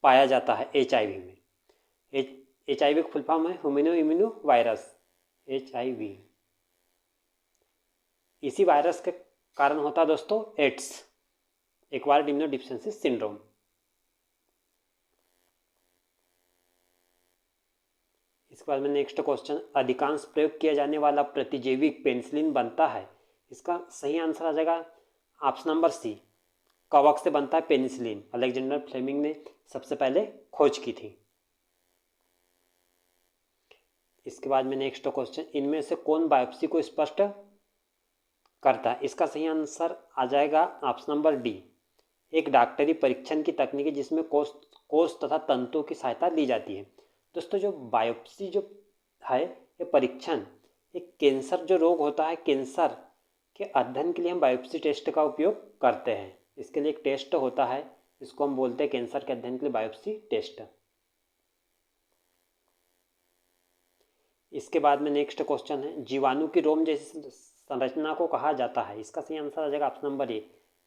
पाया जाता है HIV में। HIV का फुल फॉर्म है ह्यूमनो इम्यूनो वायरस, HIV। इसी वायरस के कारण होता है दोस्तों एड्स, एक्वायर्ड इम्यूनोडेफिशिएंसी सिंड्रोम। इसके बाद में नेक्स्ट क्वेश्चन, अधिकांश प्रयोग किया जाने वाला प्रतिजैविक पेनिसिलिन बनता है, इसका सही आंसर आ जाएगा ऑप्शन नंबर सी, कवक से बनता है पेनिसिलिन। अलेक्जेंडर फ्लेमिंग ने सबसे पहले खोज की थी। इसके बाद में नेक्स्ट क्वेश्चन, इनमें से कौन बायोप्सी को स्पष्ट करता है, इसका सही आंसर आ जाएगा ऑप्शन नंबर डी, एक डॉक्टरी परीक्षण की तकनीक है जिसमें कोष तथा तंतुओं की सहायता ली जाती है। दोस्तों जो बायोप्सी जो है ये परीक्षण, एक कैंसर जो रोग होता है, कैंसर के अध्ययन के लिए हम बायोप्सी टेस्ट का उपयोग करते हैं। इसके लिए एक टेस्ट होता है, इसको हम बोलते हैं कैंसर के अध्ययन के लिए बायोप्सी टेस्ट। इसके बाद में नेक्स्ट क्वेश्चन है, जीवाणु की रोम जैसी संरचना को कहा जाता है, इसका सही आंसर आ जाएगा ऑप्शन नंबर ए,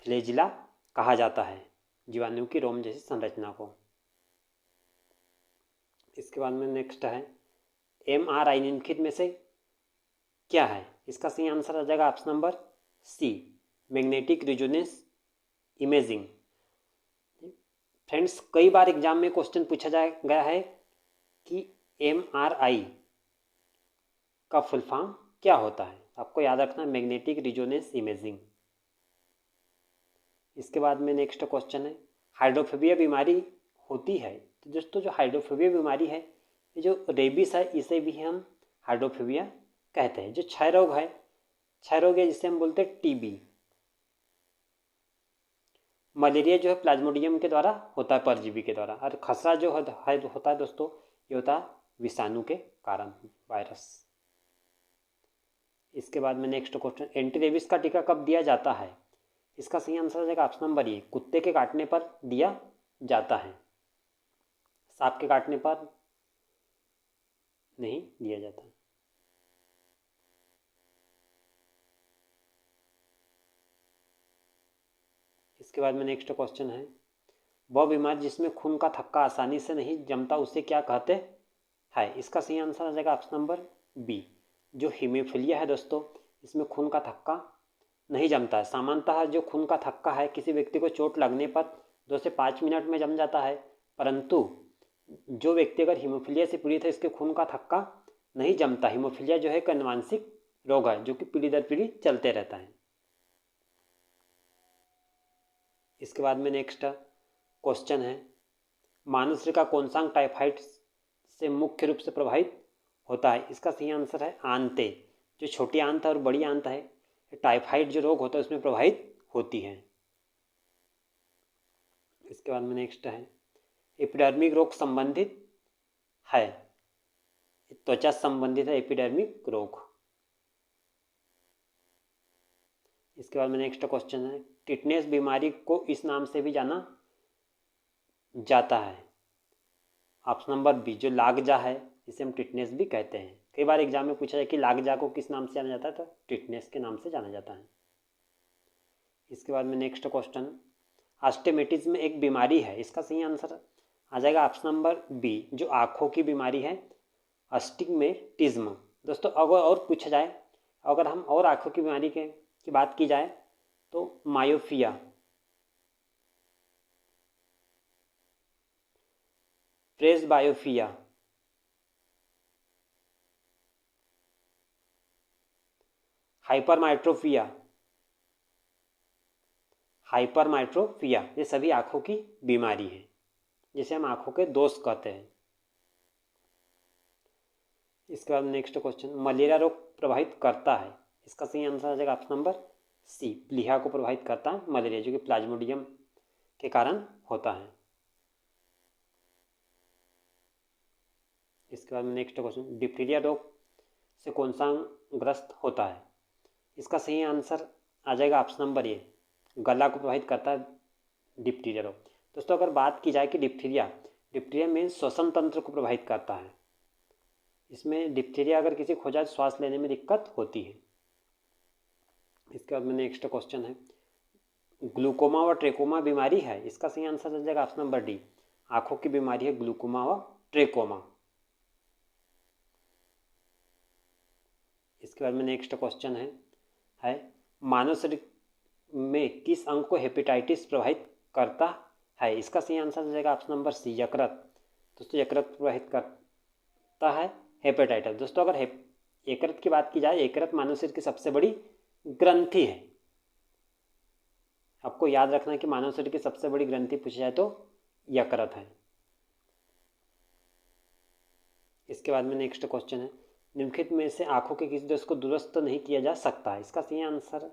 फ्लैजिला कहा जाता है जीवाणु की रोम जैसी संरचना को। इसके बाद में नेक्स्ट है, MRI निम्नलिखित में से क्या है, इसका सही आंसर आ जाएगा option number C, magnetic resonance imaging. Friends कई बार एग्जाम में क्वेश्चन पूछा गया है कि MRI का फुल फॉर्म क्या होता है, आपको याद रखना है मैग्नेटिक रेजोनेंस इमेजिंग। इसके बाद में नेक्स्ट क्वेश्चन है, हाइड्रोफोबिया बीमारी होती है, तो दोस्तों जो हाइड्रोफोबिया बीमारी है, ये जो रेबिस है इसे भी हम हाइड्रोफोबिया कहते हैं। जो क्षय रोग है, क्षय रोग है जिसे हम बोलते हैं टीबी। मलेरिया जो है प्लाज्मोडियम के द्वारा होता है, परजीवी के द्वारा। और खसरा जो होता है दोस्तों, ये होता है विषाणु के कारण, वायरस। इसके बाद में नेक्स्ट क्वेश्चन, एंटी रेबिस का टीका कब दिया जाता है, इसका सही आंसर आ जाएगा ऑप्शन नंबर ए, कुत्ते के काटने पर दिया जाता है, सांप के काटने पर नहीं दिया जाता। इसके बाद में नेक्स्ट क्वेश्चन है, वह बीमारी जिसमें खून का थक्का आसानी से नहीं जमता उसे क्या कहते हैं, इसका सही आंसर आ जाएगा ऑप्शन नंबर बी, जो हीमोफीलिया है दोस्तों, इसमें खून का थक्का नहीं जमता है। सामान्यतः जो खून का थक्का है किसी व्यक्ति को चोट लगने पर 2 से 5 मिनट में जम जाता है, परंतु जो व्यक्ति अगर हीमोफीलिया से पीड़ित है इसके खून का थक्का नहीं जमता। हीमोफीलिया जो है एक आनुवंशिक रोग है जो कि पीढ़ी दर पीढ़ी चलते रहता है। इसके बाद में नेक्स्ट क्वेश्चन है, मानव शरीर का कौन सा अंग टाइफाइड से मुख्य रूप से प्रभावित होता है, इसका सही आंसर है आंतें। जो छोटी आंत है और बड़ी आंत है, टाइफाइड जो रोग होता है उसमें प्रभावित होती है। इसके बाद में नेक्स्ट है, एपिडर्मिक रोग संबंधित है, त्वचा संबंधित है एपिडर्मिक रोग। इसके बाद में नेक्स्ट क्वेश्चन है, टिटनेस बीमारी को इस नाम से भी जाना जाता है, ऑप्शन नंबर बी, जो लागजा है इसे हम टिटनेस भी कहते हैं। कई बार एग्जाम में पूछा जाए कि लागजा को किस नाम से जाना जाता है, तो टिटनेस के नाम से जाना जाता है। इसके बाद में नेक्स्ट क्वेश्चन, आस्टिग्मेटिज्म एक बीमारी है, इसका सही आंसर आ जाएगा ऑप्शन नंबर बी, जो आँखों की बीमारी है आस्टिग्मेटिज्म। दोस्तों अगर और पूछा जाए, अगर हम और आँखों की बीमारी की बात की जाए तो मायोपिया, प्रेसबायोपिया, हाइपरमेट्रोपिया, ये सभी आँखों की बीमारी है जिसे हम आँखों के दोष कहते हैं। इसके बाद नेक्स्ट क्वेश्चन, मलेरिया रोग प्रभावित करता है, इसका सही आंसर आ जाएगा ऑप्शन नंबर सी, प्लीहा को प्रभावित करता है मलेरिया, जो कि प्लाज्मोडियम के कारण होता है। इसके बाद नेक्स्ट क्वेश्चन, डिप्थीरिया रोग से कौन सा ग्रस्त होता है, इसका सही आंसर आ जाएगा ऑप्शन नंबर ए, गला को प्रभावित करता है डिप्थीरिया रोग। दोस्तों अगर बात की जाए कि डिप्थीरिया में श्वसन तंत्र को प्रभावित करता है, इसमें डिप्थीरिया अगर किसी को हो जाए श्वास लेने में दिक्कत होती है। इसके बाद में नेक्स्ट क्वेश्चन है, ग्लूकोमा व ट्रेकोमा बीमारी है, इसका सही आंसर आ जाएगा ऑप्शन नंबर डी, आंखों की बीमारी है ग्लूकोमा व ट्रेकोमा। इसके बाद में नेक्स्ट क्वेश्चन है मानव शरीर में किस अंग को हेपेटाइटिस प्रभावित करता है? इसका सही आंसर हो जाएगा ऑप्शन नंबर सी, यकृत। दोस्तों यकृत प्रभावित करता है हेपेटाइटिस। दोस्तों अगर यकृत की बात की जाए, यकृत मानव शरीर की सबसे बड़ी ग्रंथि है। आपको याद रखना है कि मानव शरीर की सबसे बड़ी ग्रंथि पूछी जाए तो यकृत है। इसके बाद में नेक्स्ट क्वेश्चन है, निम्नलिखित में से आंखों के किस दोष को दुरुस्त नहीं किया जा सकता है? इसका सही आंसर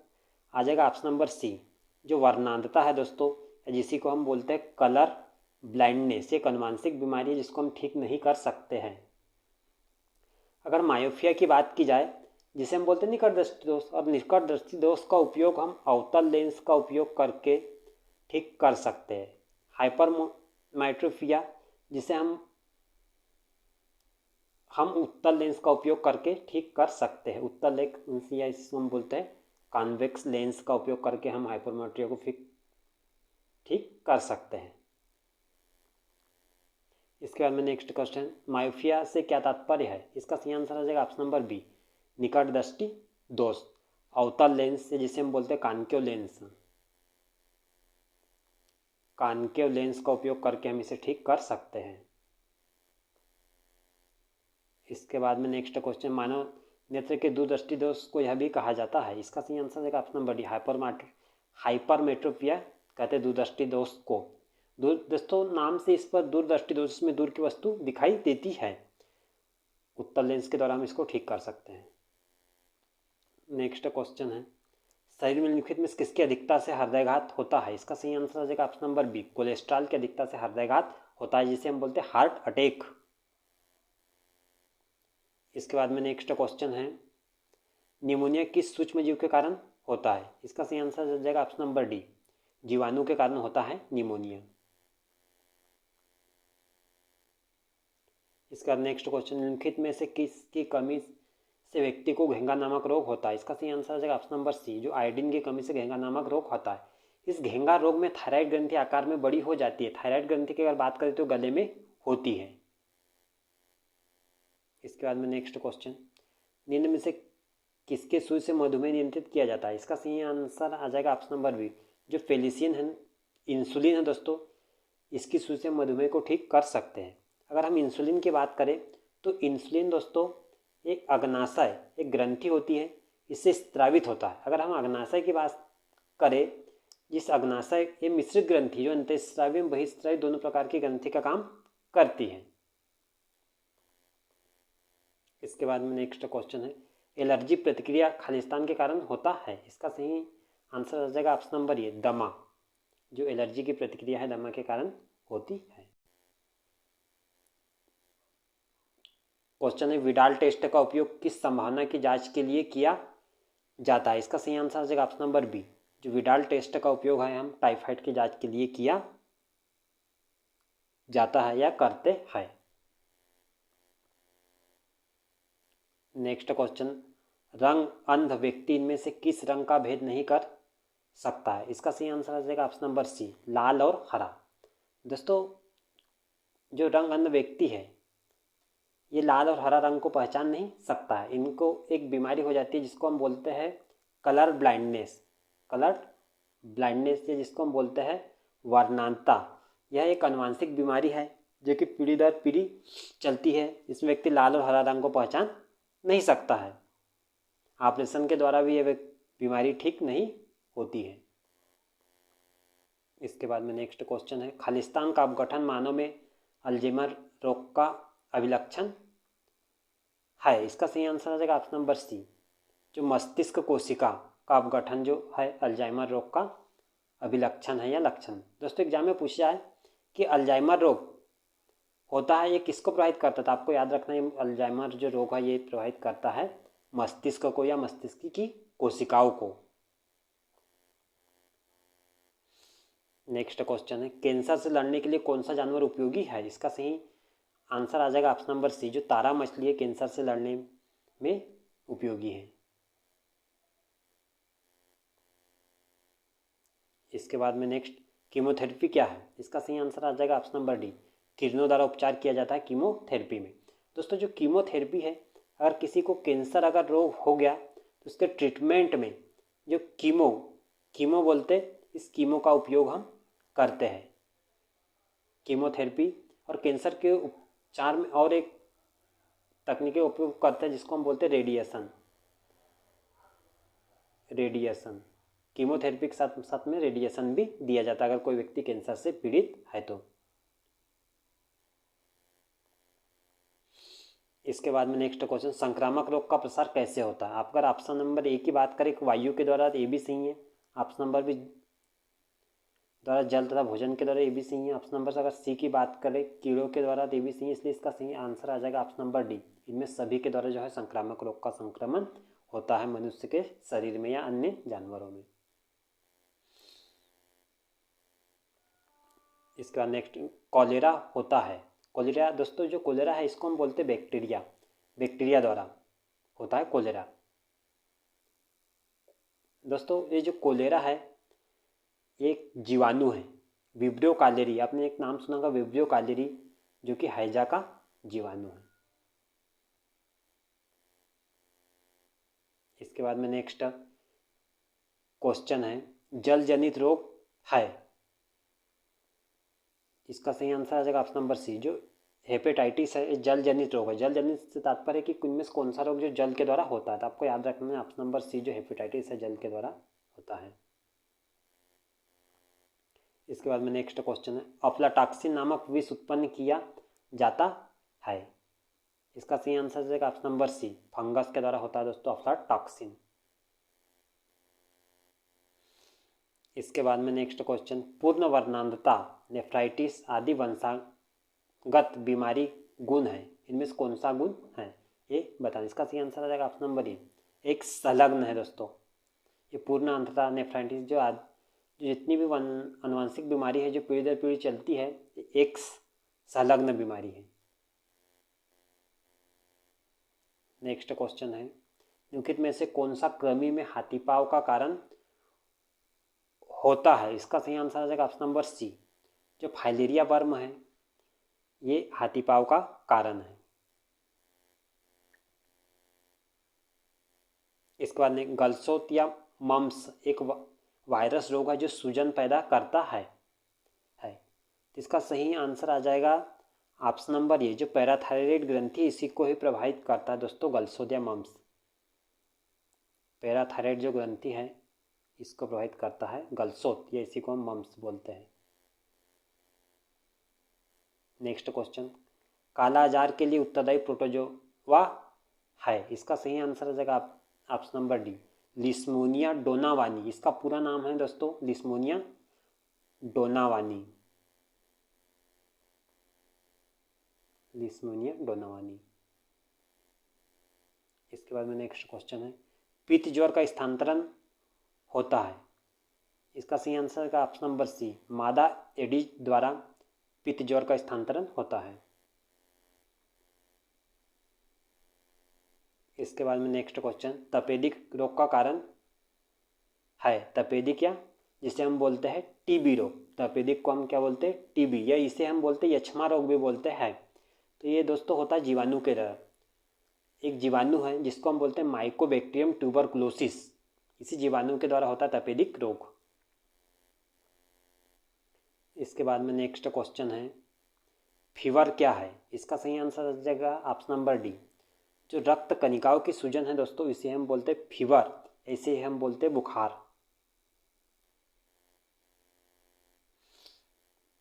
आ जाएगा ऑप्शन नंबर सी, जो वर्णांधता है दोस्तों, जिसी को हम बोलते हैं कलर ब्लाइंडनेस, एक अनुवांशिक बीमारी है जिसको हम ठीक नहीं कर सकते हैं। अगर मायोपिया की बात की जाए, जिसे हम बोलते हैं निकट दृष्टि दोष, और निकट दृष्टि दोष का उपयोग हम अवतल लेंस का उपयोग करके ठीक कर सकते हैं। हाइपरमेट्रोपिया, जिसे हम उत्तल लेंस का उपयोग करके ठीक कर सकते हैं। उत्तल लेंस या इसको हम बोलते हैं कॉन्वेक्स लेंस का उपयोग करके हम हाइपरमेट्रोपिया को ठीक कर सकते हैं। इसके बाद में नेक्स्ट क्वेश्चन, मायोपिया से क्या तात्पर्य है? इसका सही आंसर आ जाएगा ऑप्शन नंबर बी, निकट दृष्टि दोष। अवतल लेंस से जिसे हम बोलते हैं कॉन्केव लेंस, कॉन्केव लेंस का उपयोग करके हम इसे ठीक कर सकते हैं। इसके बाद में नेक्स्ट क्वेश्चन, मानव नेत्र के दूरदृष्टि दोष को यह भी कहा जाता है। इसका सही आंसर है ऑप्शन नंबर डी, हाइपरमेट्रोपिया कहते हैं दूरदृष्टि दोष को। दोस्तों नाम से इस पर दूरदृष्टि दोष में दूर की वस्तु दिखाई देती है, उत्तल लेंस के द्वारा हम इसको ठीक कर सकते हैं। नेक्स्ट क्वेश्चन है, शरीर में निम्नलिखित में किसकी अधिकता से हृदयघात होता है? इसका सही आंसर आ जाएगा ऑप्शन नंबर बी, कोलेस्ट्रॉल की अधिकता से हृदयघात होता है, जिसे हम बोलते हैं हार्ट अटैक। इसके बाद में नेक्स्ट क्वेश्चन है, निमोनिया किस सूक्ष्म जीव के कारण होता है? इसका सही आंसर आ जाएगा ऑप्शन नंबर डी, जीवाणु के कारण होता है निमोनिया। इसका नेक्स्ट क्वेश्चन, निम्नलिखित में से किसकी कमी से व्यक्ति को घेंगा नामक रोग होता है? इसका सही आंसर आ जाएगा ऑप्शन नंबर सी, जो आयोडीन की कमी से घेंगा नामक रोग होता है। इस घेंगा रोग में थायराइड ग्रंथि आकार में बड़ी हो जाती है। थायराइड ग्रंथि की अगर बात करें तो गले में होती है। इसके बाद में नेक्स्ट क्वेश्चन, निम्न में से किसके सुई से मधुमेह नियंत्रित किया जाता है? इसका सही आंसर आ जाएगा ऑप्शन नंबर बी, जो फेलिसिन है, इंसुलिन है दोस्तों, इसकी सुई से मधुमेह को ठीक कर सकते हैं। अगर हम इंसुलिन की बात करें तो इंसुलिन दोस्तों एक अग्नाशय, एक ग्रंथि होती है, इससे स्त्रावित होता है। अगर हम अग्नाशय की बात करें, जिस अग्नाशय, ये मिश्रित ग्रंथि जो अंतःस्रावी एवं बहिःस्रावी दोनों प्रकार की ग्रंथि का काम करती है। इसके बाद में नेक्स्ट क्वेश्चन है, एलर्जी प्रतिक्रिया खालिस्तान के कारण होता है? इसका सही आंसर आ जाएगा ऑप्शन नंबर ए, दमा। जो एलर्जी की प्रतिक्रिया है दमा के कारण होती है। क्वेश्चन है, विडाल टेस्ट का उपयोग किस संभावना की जांच के लिए किया जाता है? इसका सही आंसर आ जाएगा ऑप्शन नंबर बी, जो विडाल टेस्ट का उपयोग है हम टाइफाइड की जांच के लिए किया जाता है या करते हैं। नेक्स्ट क्वेश्चन, रंग अंध व्यक्ति इनमें से किस रंग का भेद नहीं कर सकता है? इसका सही आंसर आ जाएगा ऑप्शन नंबर सी, लाल और हरा। दोस्तों जो रंग अंध व्यक्ति है ये लाल और हरा रंग को पहचान नहीं सकता है। इनको एक बीमारी हो जाती है जिसको हम बोलते हैं कलर ब्लाइंडनेस, या जिसको हम बोलते हैं वर्णांधता। यह एक अनुवांशिक बीमारी है जो कि पीढ़ी दर पीढ़ी चलती है। इसमें व्यक्ति लाल और हरा रंग को पहचान नहीं सकता है। ऑपरेशन के द्वारा भी यह बीमारी ठीक नहीं होती है। इसके बाद में नेक्स्ट क्वेश्चन है, खालिस्तान का अपगठन मानव में अल्जाइमर रोग का अभिलक्षण है? इसका सही आंसर आ जाएगा ऑप्शन नंबर सी, जो मस्तिष्क कोशिका का अपगठन जो है अल्जाइमर रोग का अभिलक्षण है या लक्षण। दोस्तों एग्जाम में पूछा है कि अल्जाइमर रोग होता है ये किसको प्रभावित करता था? आपको याद रखना है अल्जाइमर जो रोग है ये प्रभावित करता है मस्तिष्क को या मस्तिष्क की कोशिकाओं को। नेक्स्ट क्वेश्चन है, कैंसर से लड़ने के लिए कौन सा जानवर उपयोगी है? इसका सही आंसर आ जाएगा ऑप्शन नंबर सी, जो तारा मछली है कैंसर से लड़ने में उपयोगी है। इसके बाद में नेक्स्ट, कीमोथेरेपी क्या है? इसका सही आंसर आ जाएगा ऑप्शन नंबर डी, किरणों द्वारा उपचार किया जाता है कीमोथेरेपी में। दोस्तों जो कीमोथेरेपी है, अगर किसी को कैंसर अगर रोग हो गया तो उसके ट्रीटमेंट में जो कीमो कीमो बोलते, इस कीमो का उपयोग हम करते हैं, कीमोथेरेपी। और कैंसर के उपचार में और एक तकनीक का उपयोग करते हैं जिसको हम बोलते हैं रेडिएशन। रेडिएशन, कीमोथेरेपी के साथ साथ में रेडिएशन भी दिया जाता है अगर कोई व्यक्ति कैंसर से पीड़ित है तो। इसके बाद में नेक्स्ट क्वेश्चन, संक्रामक रोग का प्रसार कैसे होता है? अगर ऑप्शन नंबर ए की बात करें वायु के द्वारा, ए भी सही है। ऑप्शन नंबर बी द्वारा जल तथा भोजन के द्वारा, ए भी सही है। ऑप्शन नंबर अगर सी की बात करें कीड़ों के द्वारा, तो ए भी सही है। इसलिए इसका सही आंसर आ जाएगा ऑप्शन नंबर डी। इनमें सभी के द्वारा जो है संक्रामक रोग का संक्रमण होता है मनुष्य के शरीर में या अन्य जानवरों में। इसके बाद नेक्स्ट, कॉलेरा होता है। कॉलेरा दोस्तों, जो कॉलेरा है इसको हम बोलते हैं बैक्टीरिया, बैक्टीरिया द्वारा होता है कॉलेरा। दोस्तों ये जो कॉलेरा है एक जीवाणु है, विब्रियो कालेरी। आपने एक नाम सुना होगा विब्रियो कालेरी, जो कि हैजा का जीवाणु है। इसके बाद में नेक्स्ट क्वेश्चन है, जल जनित रोग है, इसका सही आंसर आ जाएगा ऑप्शन नंबर सी, जो हेपेटाइटिस है जल जनित रोग है। जल जनित से तात्पर्य है कि इनमें से कौन सा रोग जो जल के द्वारा होता है, तो आपको याद रखना है ऑप्शन नंबर सी जो हेपेटाइटिस है जल के द्वारा होता है। इसके बाद में नेक्स्ट क्वेश्चन है, अफ्लाटॉक्सिन नामक विष उत्पन्न किया जाता है, इसका सही आंसर जाएगा ऑप्शन नंबर सी, फंगस के द्वारा होता है दोस्तों अफ्लाटॉक्सिन। इसके बाद में नेक्स्ट क्वेश्चन, पूर्ण वर्णांधता, नेफ्राइटिस आदि वंशागत बीमारी गुण है, इनमें से कौन सा गुण है ये बताना। इसका सही आंसर आ जाएगा ऑप्शन नंबर ए, एक संलग्न है दोस्तों। ये पूर्ण अंधता, नेफ्राइटिस जो जितनी भी अनुवांशिक बीमारी है जो पीढ़ी दर पीढ़ी चलती है, एक संलग्न बीमारी है। नेक्स्ट क्वेश्चन है, निम्नलिखित में से कौन सा कृमि में हाथीपाव का कारण होता है, इसका सही आंसर आ जाएगा ऑप्शन नंबर सी, जो फाइलेरिया वर्म है ये हाथीपाव का कारण है। इसके बाद में गलसोत या मम्स एक वायरस रोग है जो सूजन पैदा करता है। इसका सही आंसर आ जाएगा ऑप्शन नंबर ए, जो पैराथायराइड ग्रंथि इसी को ही प्रभावित करता है दोस्तों, गलसोत या मम्स। पैराथायराइड जो ग्रंथि है इसको प्रभावित करता है गलसोत, या इसी को हम मम्स बोलते हैं। नेक्स्ट क्वेश्चन, काला आजार के लिए उत्तरदायी प्रोटोजोआ है, इसका सही आंसर आ जाएगा ऑप्शन नंबर डी, लिस्मोनिया डोनावानी। इसका पूरा नाम है दोस्तों लिस्मोनिया डोनावानी, लिस्मोनिया डोनावानी। इसके बाद में नेक्स्ट क्वेश्चन है, पित्त ज्वर का स्थानांतरण होता है, इसका सही आंसर का ऑप्शन नंबर सी, मादा एडिज द्वारा पित्त ज्वर का स्थानांतरण होता है। इसके बाद में नेक्स्ट क्वेश्चन, तपेदिक रोग का कारण है, तपेदिक या जिसे हम बोलते हैं टीबी रोग, तपेदिक को हम क्या बोलते हैं टीबी, या इसे हम बोलते हैं यक्ष्मा रोग भी बोलते हैं। तो ये दोस्तों होता है जीवाणु के द्वारा, एक जीवाणु है जिसको हम बोलते हैं माइकोबैक्टीरियम ट्यूबरकुलोसिस, इसी जीवाणु के द्वारा होता है तपेदिक रोग। इसके बाद में नेक्स्ट क्वेश्चन है, फीवर क्या है, इसका सही आंसर आ जाएगा ऑप्शन नंबर डी, जो रक्त कणिकाओं की सूजन है दोस्तों इसे हम बोलते हैं फीवर, ऐसे हम बोलते हैं बुखार।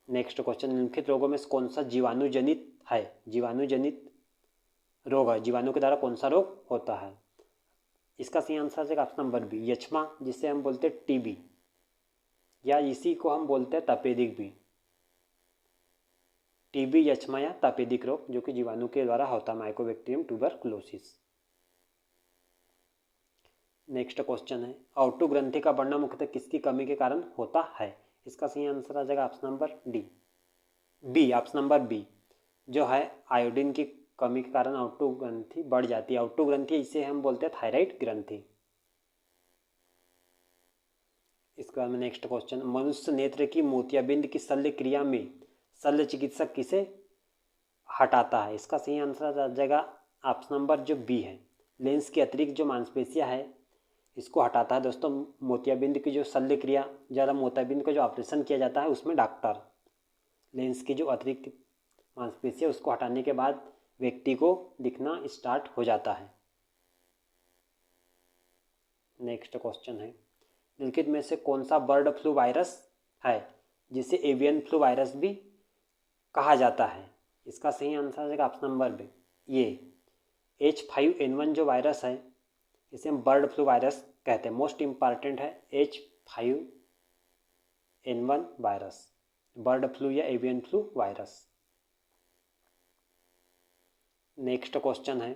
नेक्स्ट क्वेश्चन, निम्नलिखित रोगों में कौन सा जीवाणु जनित है, जीवाणु जनित रोग है, जीवाणु के द्वारा कौन सा रोग होता है, इसका सही आंसर है ऑप्शन नंबर बी, यक्ष्मा जिसे हम बोलते हैं टीबी, या इसी को हम बोलते हैं तपेदिक भी, टीबी यक्ष्मा या तपेदिक रोग जो कि जीवाणु के द्वारा होता है, माइकोबैक्टीरियम ट्यूबरकुलोसिस। नेक्स्ट क्वेश्चन है, ऑटो ग्रंथि का बढ़ना मुख्यतः किसकी कमी के कारण होता है, इसका सही आंसर आ जाएगा option number D, B, option number B, जो है आयोडीन की कमी के कारण ऑटो ग्रंथि बढ़ जाती है। ऑटो ग्रंथि इसे हम बोलते हैं थायराइड ग्रंथि। इसके बाद में नेक्स्ट क्वेश्चन, मनुष्य नेत्र की मोतियाबिंद की शल्य क्रिया में शल्य चिकित्सक किसे हटाता है, इसका सही आंसर आ जाएगा ऑप्शन नंबर जो बी है, लेंस की अतिरिक्त जो मांसपेशियां है इसको हटाता है दोस्तों मोतियाबिंद की जो शल्य क्रिया, ज़्यादा मोतियाबिंद का जो ऑपरेशन किया जाता है उसमें डॉक्टर लेंस की जो अतिरिक्त मांसपेशी है उसको हटाने के बाद व्यक्ति को दिखना स्टार्ट हो जाता है। नेक्स्ट क्वेश्चन है, निम्नलिखित में से कौन सा बर्ड फ्लू वायरस है जिसे एवियन फ्लू वायरस भी कहा जाता है? इसका सही आंसर है ऑप्शन नंबर बी, ये H5N1 जो वायरस है इसे हम बर्ड फ्लू वायरस कहते हैं। मोस्ट इम्पॉर्टेंट है H5N1 वायरस, बर्ड फ्लू या avian flu virus. Next question है,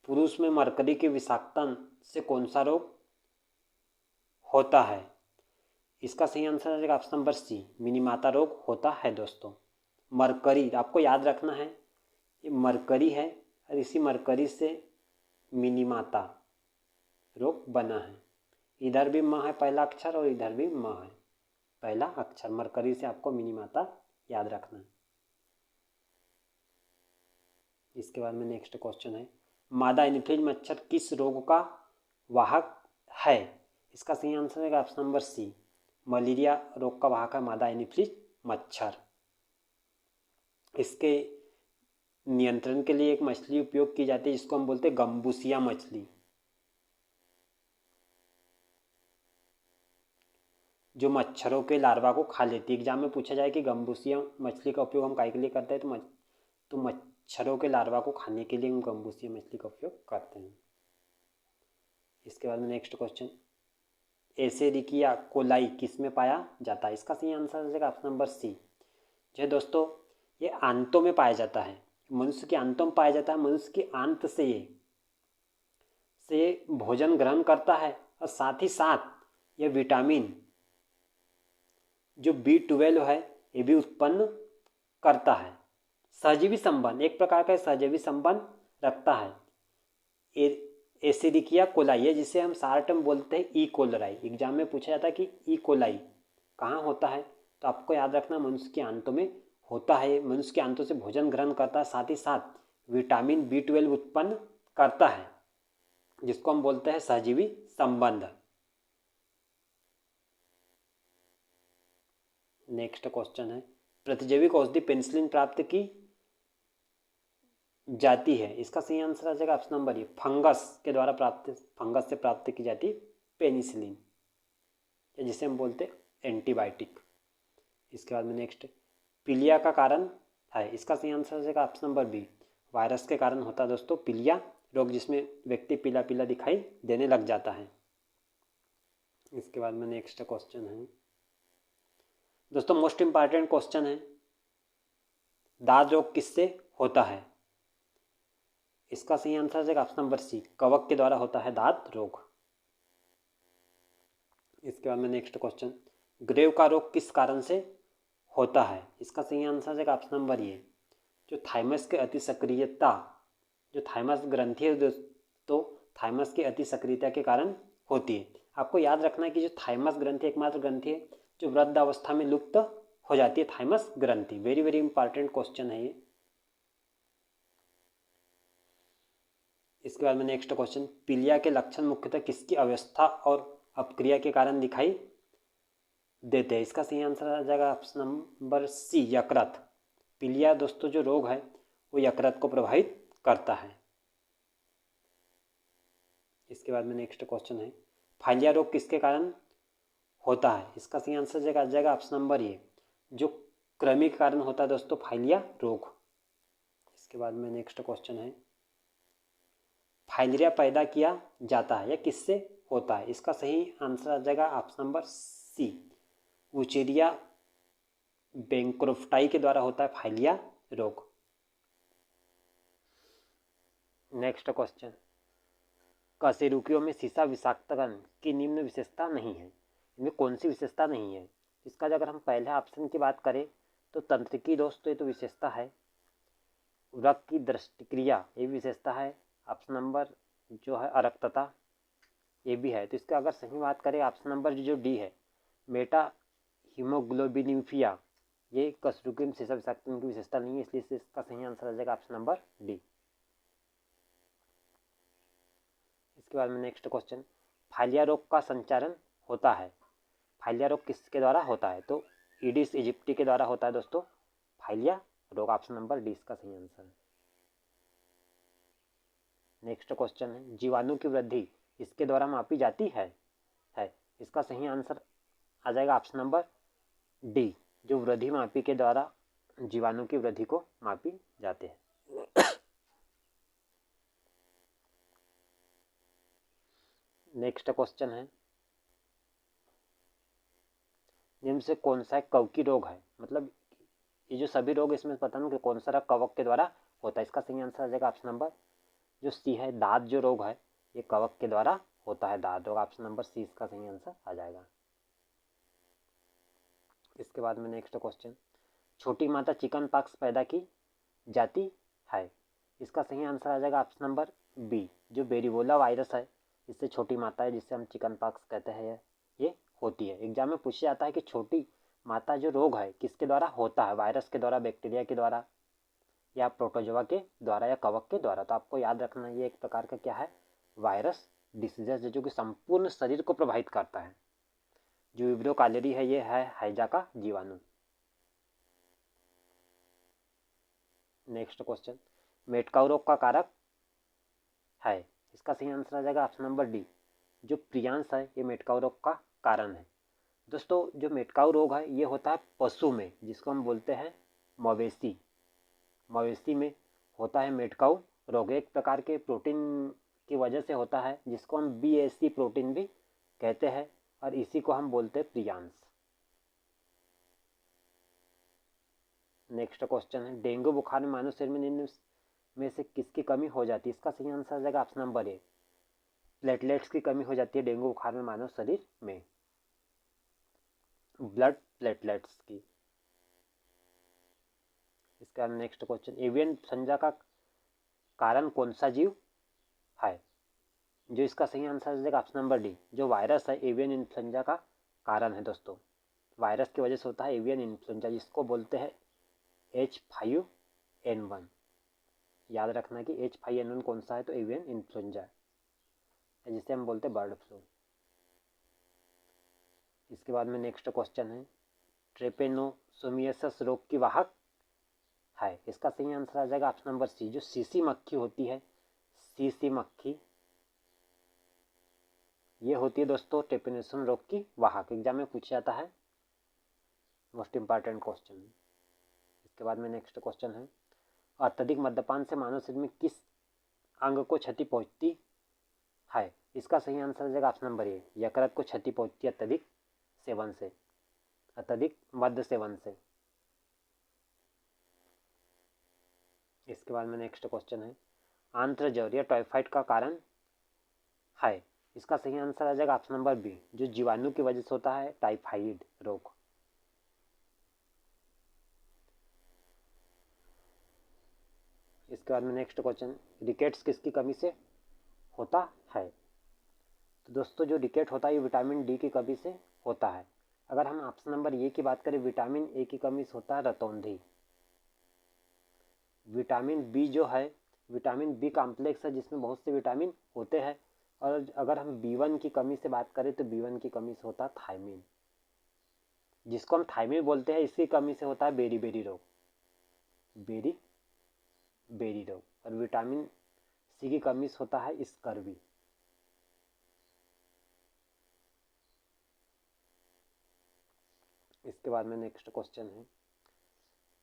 पुरुष में मरकरी के विषाक्तन से कौन सा रोग होता है? इसका सही आंसर है ऑप्शन नंबर सी, मिनीमाता रोग होता है दोस्तों। मरकरी आपको याद रखना है, ये मरकरी है और इसी मरकरी से मिनीमाता रोग बना है। इधर भी म है पहला अक्षर और इधर भी म है पहला अक्षर, मरकरी से आपको मिनीमाता याद रखना है। इसके बाद में नेक्स्ट क्वेश्चन है, मादा एनीफिलीज मच्छर किस रोग का वाहक है? इसका सही आंसर है ऑप्शन नंबर सी, मलेरिया रोग का वाहक है मादा एनीफिलीज मच्छर। इसके नियंत्रण के लिए एक मछली उपयोग की जाती है जिसको हम बोलते हैं गम्बूसिया मछली, जो मच्छरों के लार्वा को खा लेती है। एग्जाम में पूछा जाए कि गम्बूसिया मछली का उपयोग हम काय के लिए करते हैं, तो मच्छरों के लार्वा को खाने के लिए हम गम्बूसिया मछली का उपयोग करते हैं। इसके बाद में नेक्स्ट क्वेश्चन, एसेरिकिया कोलाई किस में पाया जाता है? इसका सही आंसर है ऑप्शन नंबर सी, जो है दोस्तों ये आंतों में पाया जाता है, मनुष्य के आंतों में पाया जाता है। मनुष्य के आंत से भोजन ग्रहण करता है और साथ ही साथ ये विटामिन जो B12 है ये भी उत्पन्न करता है। सहजीवी संबंध, एक प्रकार का सहजीवी संबंध रखता है। एसिडिकिया कोलाई है जिसे हम शार्ट में बोलते हैं ई कोलराई। एग्जाम में पूछा जाता है कि ई कोलाई कहाँ होता है, तो आपको याद रखना मनुष्य के आंतों में होता है। मनुष्य के आंतों से भोजन ग्रहण करता है, साथ ही साथ विटामिन B12 उत्पन्न करता है, जिसको हम बोलते हैं सहजीवी संबंध। नेक्स्ट क्वेश्चन है, प्रतिजैविक औषधि पेनिसिलिन प्राप्त की जाती है? इसका सही आंसर आ जाएगा ऑप्शन नंबर ए, फंगस से प्राप्त की जाती पेनिसिलिन, जिसे हम बोलते हैं एंटीबायोटिक। इसके बाद में नेक्स्ट, पीलिया का कारण है? इसका सही आंसर आ जाएगा ऑप्शन नंबर बी, वायरस के कारण होता है दोस्तों पीलिया रोग, जिसमें व्यक्ति पीला पीला दिखाई देने लग जाता है। इसके बाद में नेक्स्ट क्वेश्चन है दोस्तों, मोस्ट इंपॉर्टेंट क्वेश्चन है, दाद रोग किससे होता है? इसका सही आंसर है ऑप्शन नंबर सी, कवक के द्वारा होता है दाद रोग। इसके बाद में नेक्स्ट क्वेश्चन, ग्रेव का रोग किस कारण से होता है? इसका सही आंसर है ऑप्शन नंबर ए, जो थाइमस के अति सक्रियता, जो थाइमस ग्रंथि है दोस्तों, थाइमस की अति सक्रियता के कारण होती है। आपको याद रखना है कि जो थाइमस ग्रंथि एकमात्र ग्रंथि है जो वृद्धावस्था में लुप्त हो जाती है, थाइमस ग्रंथि। वेरी वेरी इंपॉर्टेंट क्वेश्चन है ये। इसके बाद में नेक्स्ट क्वेश्चन, पीलिया के लक्षण मुख्यतः किसकी अवस्था और अपक्रिया के कारण दिखाई देते हैं? इसका सही आंसर आ जाएगा ऑप्शन नंबर सी, यकृत। पीलिया दोस्तों जो रोग है वो यकृत को प्रभावित करता है। इसके बाद में नेक्स्ट क्वेश्चन है, फाइलिया रोग किसके कारण होता है? इसका सही आंसर आ जाएगा ऑप्शन नंबर ए, जो कृमि के कारण होता है दोस्तों फाइलिया रोग। इसके बाद में नेक्स्ट क्वेश्चन है, फाइलेरिया पैदा किया जाता है या किससे होता है? इसका सही आंसर आ जाएगा ऑप्शन नंबर सी, वुचेरिया बैंक्रोफ्टाई के द्वारा होता है फाइलिया रोग। नेक्स्ट क्वेश्चन, कशेरुकियों में सीसा विषाक्तकरण की निम्न विशेषता नहीं है, इनमें कौन सी विशेषता नहीं है? इसका अगर हम पहले ऑप्शन की बात करें तो तंत्रिकी दोष तो ये तो विशेषता है, रक्त की दृष्टिक्रिया ये विशेषता है, ऑप्शन नंबर जो है अरक्तता ये भी है। तो इसका अगर सही बात करें ऑप्शन नंबर जो डी है, मेटा हीमोग्लोबिनिफिया, ये कशेरुकी में सीसा विषाक्तकरण की विशेषता नहीं है, इसलिए इसका सही आंसर आ जाएगा ऑप्शन नंबर डी। इसके बाद में नेक्स्ट क्वेश्चन, फाइलिया रोग का संचारण होता है? फाइलिया रोग किसके द्वारा होता है? तो ईडिस इजिप्टी के द्वारा होता है दोस्तों फाइलिया रोग। ऑप्शन नंबर डी इसका सही आंसर है। नेक्स्ट क्वेश्चन है, जीवाणु की वृद्धि इसके द्वारा मापी जाती है? इसका सही आंसर आ जाएगा ऑप्शन नंबर डी, जो वृद्धि मापी के द्वारा जीवाणु की वृद्धि को मापी जाते हैं। नेक्स्ट क्वेश्चन है, निम्न से कौन सा एक कवकी रोग है? मतलब ये जो सभी रोग इसमें पता नहीं कि कौन सा कवक के द्वारा होता है। इसका सही आंसर आ जाएगा ऑप्शन नंबर जो सी है, दांत जो रोग है ये कवक के द्वारा होता है, दांत रोग। ऑप्शन नंबर सी इसका सही आंसर आ जाएगा। इसके बाद में नेक्स्ट क्वेश्चन, छोटी माता चिकन पॉक्स पैदा की जाती है? इसका सही आंसर आ जाएगा ऑप्शन नंबर बी, जो बेरीबोला वायरस है इससे छोटी माता है जिससे हम चिकन पॉक्स कहते हैं ये होती है। एग्जाम में पूछा जाता है कि छोटी माता जो रोग है किसके द्वारा होता है? वायरस के द्वारा, बैक्टीरिया के द्वारा, या प्रोटोजोआ के द्वारा, या कवक के द्वारा? तो आपको याद रखना ये एक प्रकार का क्या है, वायरस डिसीजेस जो कि संपूर्ण शरीर को प्रभावित करता है। जो विब्रियो कैलोरी है ये है हैजा का जीवाणु। नेक्स्ट क्वेश्चन, मेटकाउ रोग का कारक है? इसका सही आंसर आ जाएगा ऑप्शन नंबर डी, जो प्रियांस है ये मेटकाउ रोग का कारण है। दोस्तों जो मेटकाउ रोग है ये होता है पशु में, जिसको हम बोलते हैं मवेशी। मवेशी में होता है मेटकाउ रोग, एक प्रकार के प्रोटीन की वजह से होता है जिसको हम BSC प्रोटीन भी कहते हैं, और इसी को हम बोलते हैं प्रियांस। नेक्स्ट क्वेश्चन है, डेंगू बुखार में मानव शरीर में निम्न में से किसकी कमी हो जाती है? इसका सही आंसर आ जाएगा ऑप्शन नंबर ए, प्लेटलेट्स की कमी हो जाती है डेंगू बुखार में मानव शरीर में, ब्लड प्लेटलेट्स की। इसके बाद नेक्स्ट क्वेश्चन, एवियन इन्फ्लुएंजा का कारण कौन सा जीव है? जो इसका सही आंसर आ जाएगा ऑप्शन नंबर डी, जो वायरस है एवियन इन्फ्लुएंजा का कारण है। दोस्तों वायरस की वजह से होता है एवियन इन्फ्लुएंजा, जिसको बोलते हैं H5N1। याद रखना कि H5N1 कौन सा है, तो एवियन इन्फ्लुएंजा है, जिसे हम बोलते हैं बर्ड फ्लू। इसके बाद में नेक्स्ट क्वेश्चन है, ट्रेपेनोसोमियासिस रोग की वाहक है? इसका सही आंसर आ जाएगा ऑप्शन नंबर सी, जो सीसी मक्खी होती है, सीसी मक्खी ये होती है दोस्तों ट्रेपेनोसोम रोग की वाहक। एग्जाम में पूछा जाता है, मोस्ट इंपॉर्टेंट क्वेश्चन। इसके बाद में नेक्स्ट क्वेश्चन है, अत्यधिक मद्यपान से मानव शरीर में किस अंग को क्षति पहुंचती है? इसका सही आंसर आ जाएगा ऑप्शन नंबर ए, यकृत को क्षति पहुंचती है अत्यधिक सेवन से, अत्यधिक मद्य सेवन से। इसके बाद में नेक्स्ट क्वेश्चन है, आंत्रज्वर या टाइफाइड का कारण है? इसका सही आंसर आ जाएगा ऑप्शन नंबर बी, जो जीवाणु की वजह से होता है टाइफाइड रोग। इसके बाद में नेक्स्ट क्वेश्चन, रिकेट्स किसकी कमी से होता है? तो दोस्तों जो रिकेट होता है ये विटामिन डी की कमी से होता है। अगर हम ऑप्शन नंबर ए की बात करें, विटामिन ए की कमी से होता है रतौंधी। विटामिन बी जो है, विटामिन बी कॉम्प्लेक्स है जिसमें बहुत से विटामिन होते हैं, और अगर हम B1 की कमी से बात करें तो B1 की कमी से होता है थायमिन, जिसको हम थायमिन बोलते हैं, इसकी कमी से होता है बेरी बेरी रोग, बेरी बेरी रोग। और विटामिन सी की कमी से होता है स्कर्वी। इसके बाद में नेक्स्ट क्वेश्चन है,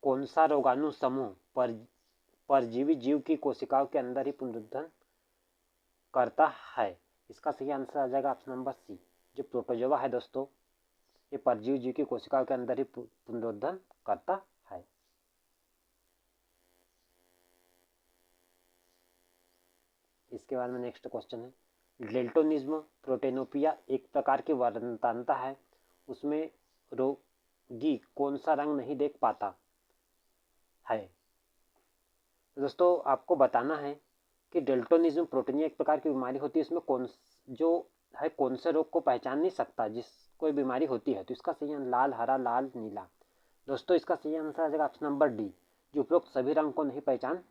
कौन सा रोगाणु समूह परजीवी जीव की कोशिकाओं के अंदर ही पुनरुत्थान करता है? इसका सही आंसर आ जाएगा ऑप्शन नंबर सी, जो प्रोटोजोआ है दोस्तों, ये परजीवी जीव की कोशिकाओं के अंदर ही पुनरुत्थान करता है। इसके बाद में नेक्स्ट क्वेश्चन है, डेल्टोनिज्म प्रोटेनोपिया एक प्रकार की वर्णनता है, उसमें रोगी कौन सा रंग नहीं देख पाता है? दोस्तों आपको बताना है कि डेल्टोनिज्म प्रोटीनिया एक प्रकार की बीमारी होती है, इसमें कौन से रोग को पहचान नहीं सकता, जिस कोई बीमारी होती है। तो इसका सही लाल, हरा, लाल, नीला। दोस्तों इसका सही आंसर आ जाएगा ऑप्शन नंबर डी, जो उपरोक्त सभी रंग को नहीं पहचान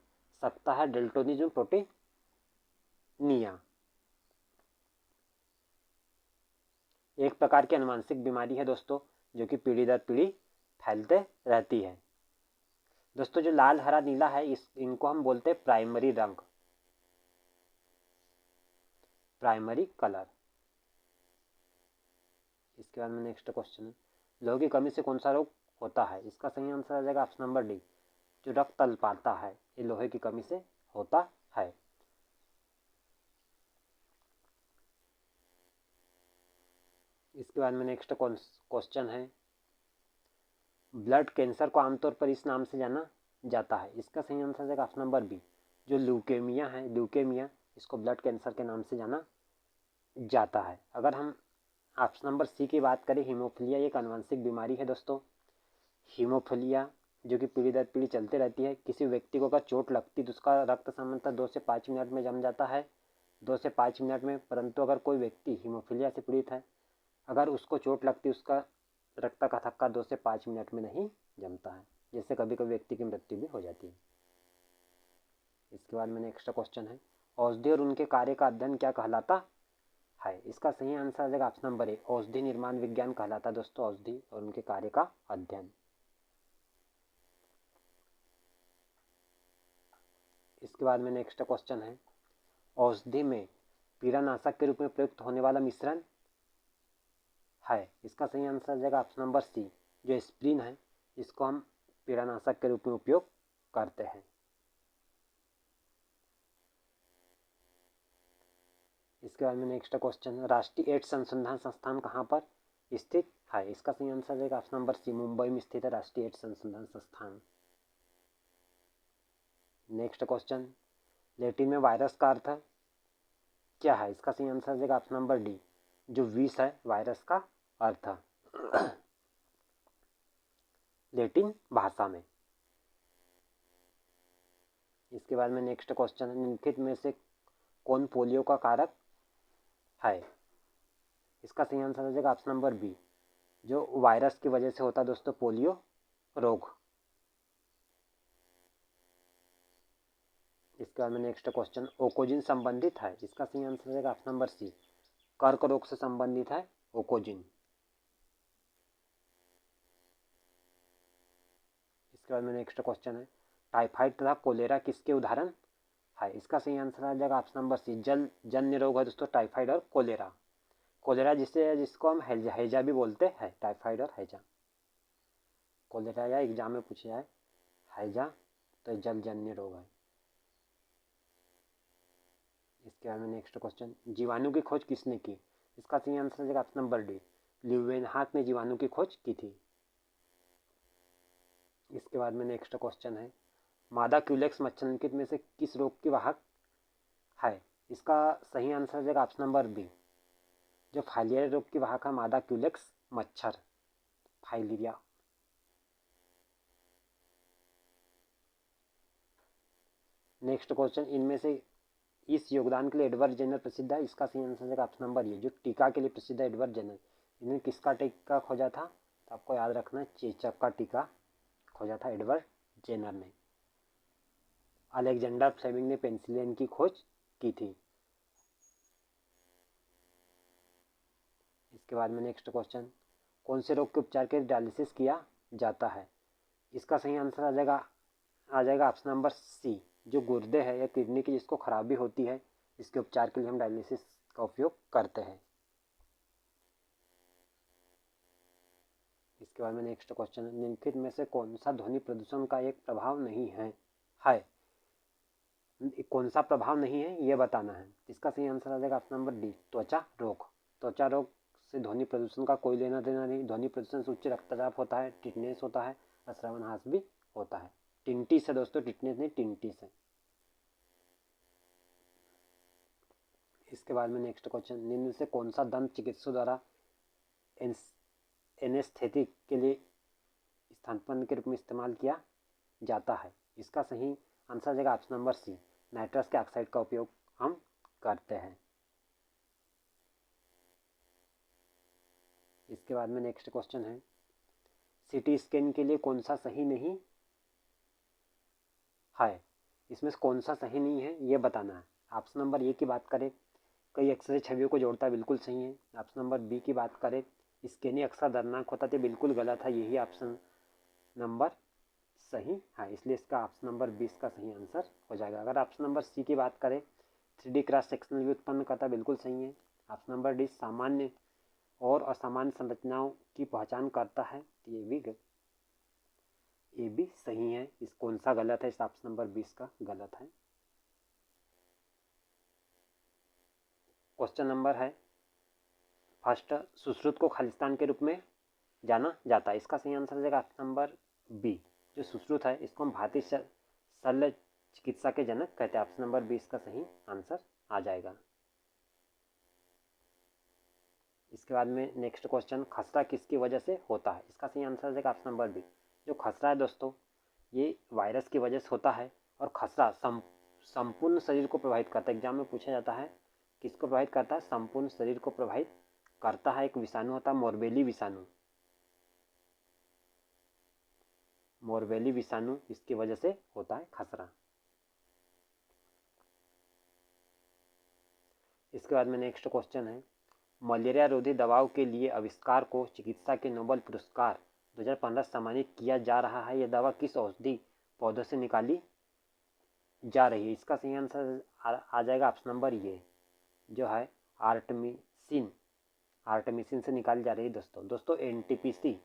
सकता है डेल्टोनिज्म प्रोटीनिया। एक प्रकार की आनुवंशिक बीमारी है दोस्तों, जो कि पीढ़ी दर पीढ़ी फैलते रहती है। दोस्तों जो लाल, हरा, नीला है इनको हम बोलते हैं प्राइमरी रंग, प्राइमरी कलर। इसके बाद में नेक्स्ट क्वेश्चन है, लोहे की कमी से कौन सा रोग होता है? इसका सही आंसर आ जाएगा ऑप्शन नंबर डी, जो रक्त तल पाता है, ये लोहे की कमी से होता है। इसके बाद में नेक्स्ट क्वेश्चन है, ब्लड कैंसर को आमतौर पर इस नाम से जाना जाता है। इसका सही आंसर है ऑप्शन नंबर बी, जो ल्यूकेमिया है, ल्यूकेमिया, इसको ब्लड कैंसर के नाम से जाना जाता है। अगर हम ऑप्शन नंबर सी की बात करें, हीमोफीलिया एक आनुवंशिक बीमारी है दोस्तों। हीमोफीलिया जो कि पीढ़ी दर पीढ़ी चलती रहती है। किसी व्यक्ति को अगर चोट लगती तो उसका रक्त सामान्यतः 2 से 5 मिनट में जम जाता है, 2 से 5 मिनट में। परंतु अगर कोई व्यक्ति हीमोफीलिया से पीड़ित है, अगर उसको चोट लगती उसका रक्त का थक्का 2 से 5 मिनट में नहीं जमता है, जिससे कभी कभी व्यक्ति की मृत्यु भी हो जाती है। इसके बाद में नेक्स्ट क्वेश्चन है, औषधि और उनके कार्य का अध्ययन क्या कहलाता है? इसका सही आंसर आ जाएगा ऑप्शन नंबर ए, औषधि निर्माण विज्ञान कहलाता है दोस्तों, औषधि और उनके कार्य का अध्ययन। इसके बाद में नेक्स्ट क्वेश्चन है, औषधि में पीड़ानाशक के रूप में प्रयुक्त होने वाला मिश्रण है। इसका सही आंसर आ जाएगा ऑप्शन नंबर सी, जो एस्प्रिन है, इसको हम पीड़ानाशक के रूप में उपयोग करते हैं। इसके बाद में नेक्स्ट क्वेश्चन, राष्ट्रीय एड्स अनुसंधान संस्थान कहाँ पर स्थित है? इसका सही आंसर है ऑप्शन नंबर सी, मुंबई में स्थित है राष्ट्रीय एड्स अनुसंधान संस्थान। नेक्स्ट क्वेश्चन, लैटिन में वायरस का अर्थ क्या है? इसका सही आंसर है ऑप्शन नंबर डी, जो विष है, वायरस का अर्थ लैटिन भाषा में। इसके बाद में नेक्स्ट क्वेश्चन है, निम्नलिखित में से कौन पोलियो का कारक है? इसका सही आंसर हो जाएगा ऑप्शन नंबर बी, जो वायरस की वजह से होता है दोस्तों, पोलियो रोग। इसके बाद में नेक्स्ट क्वेश्चन, ओकोजिन संबंधित है? इसका सही आंसर हो जाएगा ऑप्शन नंबर सी, कर्क रोग से संबंधित है ओकोजिन। इसके बाद में नेक्स्ट क्वेश्चन है, टाइफाइड तथा कोलेरा किसके उदाहरण है? इसका सही आंसर आ जाएगा ऑप्शन नंबर सी, जल जन्य रोग है दोस्तों, टाइफाइड और कोलेरा। कोलेरा जिसको हम हैजा भी बोलते हैं, टाइफाइड और हैजा। कोलेरा या एग्जाम में पूछा जाए हैजा तो जल जन्य रोग है। इसके बाद में नेक्स्ट क्वेश्चन, जीवाणु की खोज किसने की? इसका सही आंसर है ऑप्शन नंबर डी, ल्यूवेनहाक ने जीवाणु की खोज की थी। इसके बाद में नेक्स्ट क्वेश्चन है, मादा क्यूलेक्स मच्छर निम्नलिखित में से किस रोग की वाहक है? इसका सही आंसर है ऑप्शन नंबर बी, जो फाइलेरिया रोग की वाहक है, मादा क्यूलेक्स मच्छर, फाइलेरिया। नेक्स्ट क्वेश्चन, इनमें से इस योगदान के लिए एडवर्ड जेनर प्रसिद्ध है? इसका सही आंसर है ऑप्शन नंबर ए, जो टीका के लिए प्रसिद्ध है, एडवर्ड जेनर। इन्होंने किसका टीका खोजा था? तो आपको याद रखना है, चेचक का टीका खोजा था एडवर्ड जेनर ने। अलेक्जेंडर फ्लेमिंग ने पेनिसिलिन की खोज की थी। इसके बाद में नेक्स्ट क्वेश्चन, कौन से रोग के उपचार के लिए डायलिसिस किया जाता है? इसका सही आंसर आ जाएगा ऑप्शन नंबर सी, जो गुर्दे है या किडनी की जिसको खराबी होती है, इसके उपचार के लिए हम डायलिसिस का उपयोग करते हैं। इसके बाद में नेक्स्ट क्वेश्चन, निम्नलिखित में से कौन सा ध्वनि प्रदूषण का एक प्रभाव नहीं है? कौन सा प्रभाव नहीं है ये बताना है। इसका सही आंसर आ जाएगा ऑप्शन नंबर डी, त्वचा रोग। त्वचा रोग से ध्वनि प्रदूषण का कोई लेना देना नहीं। ध्वनि प्रदूषण से उच्च रक्तचाप होता है, टिटनेस होता है और श्रवणहास भी होता है। टिंटिस है दोस्तों, टिटनेस नहीं, टिंटिस है। इसके बाद में नेक्स्ट क्वेश्चन, निम्न से कौन सा दंत चिकित्सक द्वारा एनेस्थेटिक के लिए स्थानापन्न के रूप में इस्तेमाल किया जाता है? इसका सही आंसर आ जाएगा ऑप्शन नंबर सी, नाइट्रस के ऑक्साइड का उपयोग हम करते हैं। इसके बाद में नेक्स्ट क्वेश्चन है, सीटी स्कैन के लिए कौन सा सही नहीं है? इसमें से कौन सा सही नहीं है ये बताना है। ऑप्शन नंबर ए की बात करें, कई अक्षर छवियों को जोड़ता है, बिल्कुल सही है। ऑप्शन नंबर बी की बात करें, स्केनी अक्सर दर्दनाक होता है, बिल्कुल गलत है, यही ऑप्शन नंबर सही है, इसलिए इसका ऑप्शन नंबर 20 का सही आंसर हो जाएगा। अगर ऑप्शन नंबर सी की बात करें, 3D क्रॉस सेक्शनल व्यू उत्पन्न करता है, बिल्कुल सही है। ऑप्शन नंबर डी, सामान्य और असामान्य संरचनाओं की पहचान करता है, ये भी सही है। इस कौन सा गलत है, इस ऑप्शन नंबर 20 का गलत है। क्वेश्चन नंबर है फर्स्ट, सुश्रुत को खालिस्तान के रूप में जाना जाता है, इसका सही आंसर हो जाएगा ऑप्शन नंबर बी। जो सुश्रुत है इसको हम भारतीय शल्य चिकित्सा के जनक कहते हैं, ऑप्शन नंबर 20 का सही आंसर आ जाएगा। इसके बाद में नेक्स्ट क्वेश्चन, खसरा किसकी वजह से होता है, इसका सही आंसर हो जाएगा ऑप्शन नंबर बी। जो खसरा है दोस्तों, ये वायरस की वजह से होता है, और खसरा संपूर्ण शरीर को प्रभावित करता है। एग्जाम में पूछा जाता है किसको प्रभावित करता है, संपूर्ण शरीर को प्रभावित करता है। एक विषाणु होता है मोरबेली विषाणु, मोरबेली विषाणु, इसकी वजह से होता है खसरा। इसके बाद में नेक्स्ट क्वेश्चन है, मलेरिया रोधी दवाओं के लिए आविष्कार को चिकित्सा के नोबेल पुरस्कार 2015 सम्मानित किया जा रहा है। यह दवा किस औषधि पौधों से निकाली जा रही है, इसका सही आंसर आ जाएगा ऑप्शन नंबर ये, जो है आर्टमिसिन, आर्टमिसिन से निकाली जा रही है। दोस्तों एनटीपीसी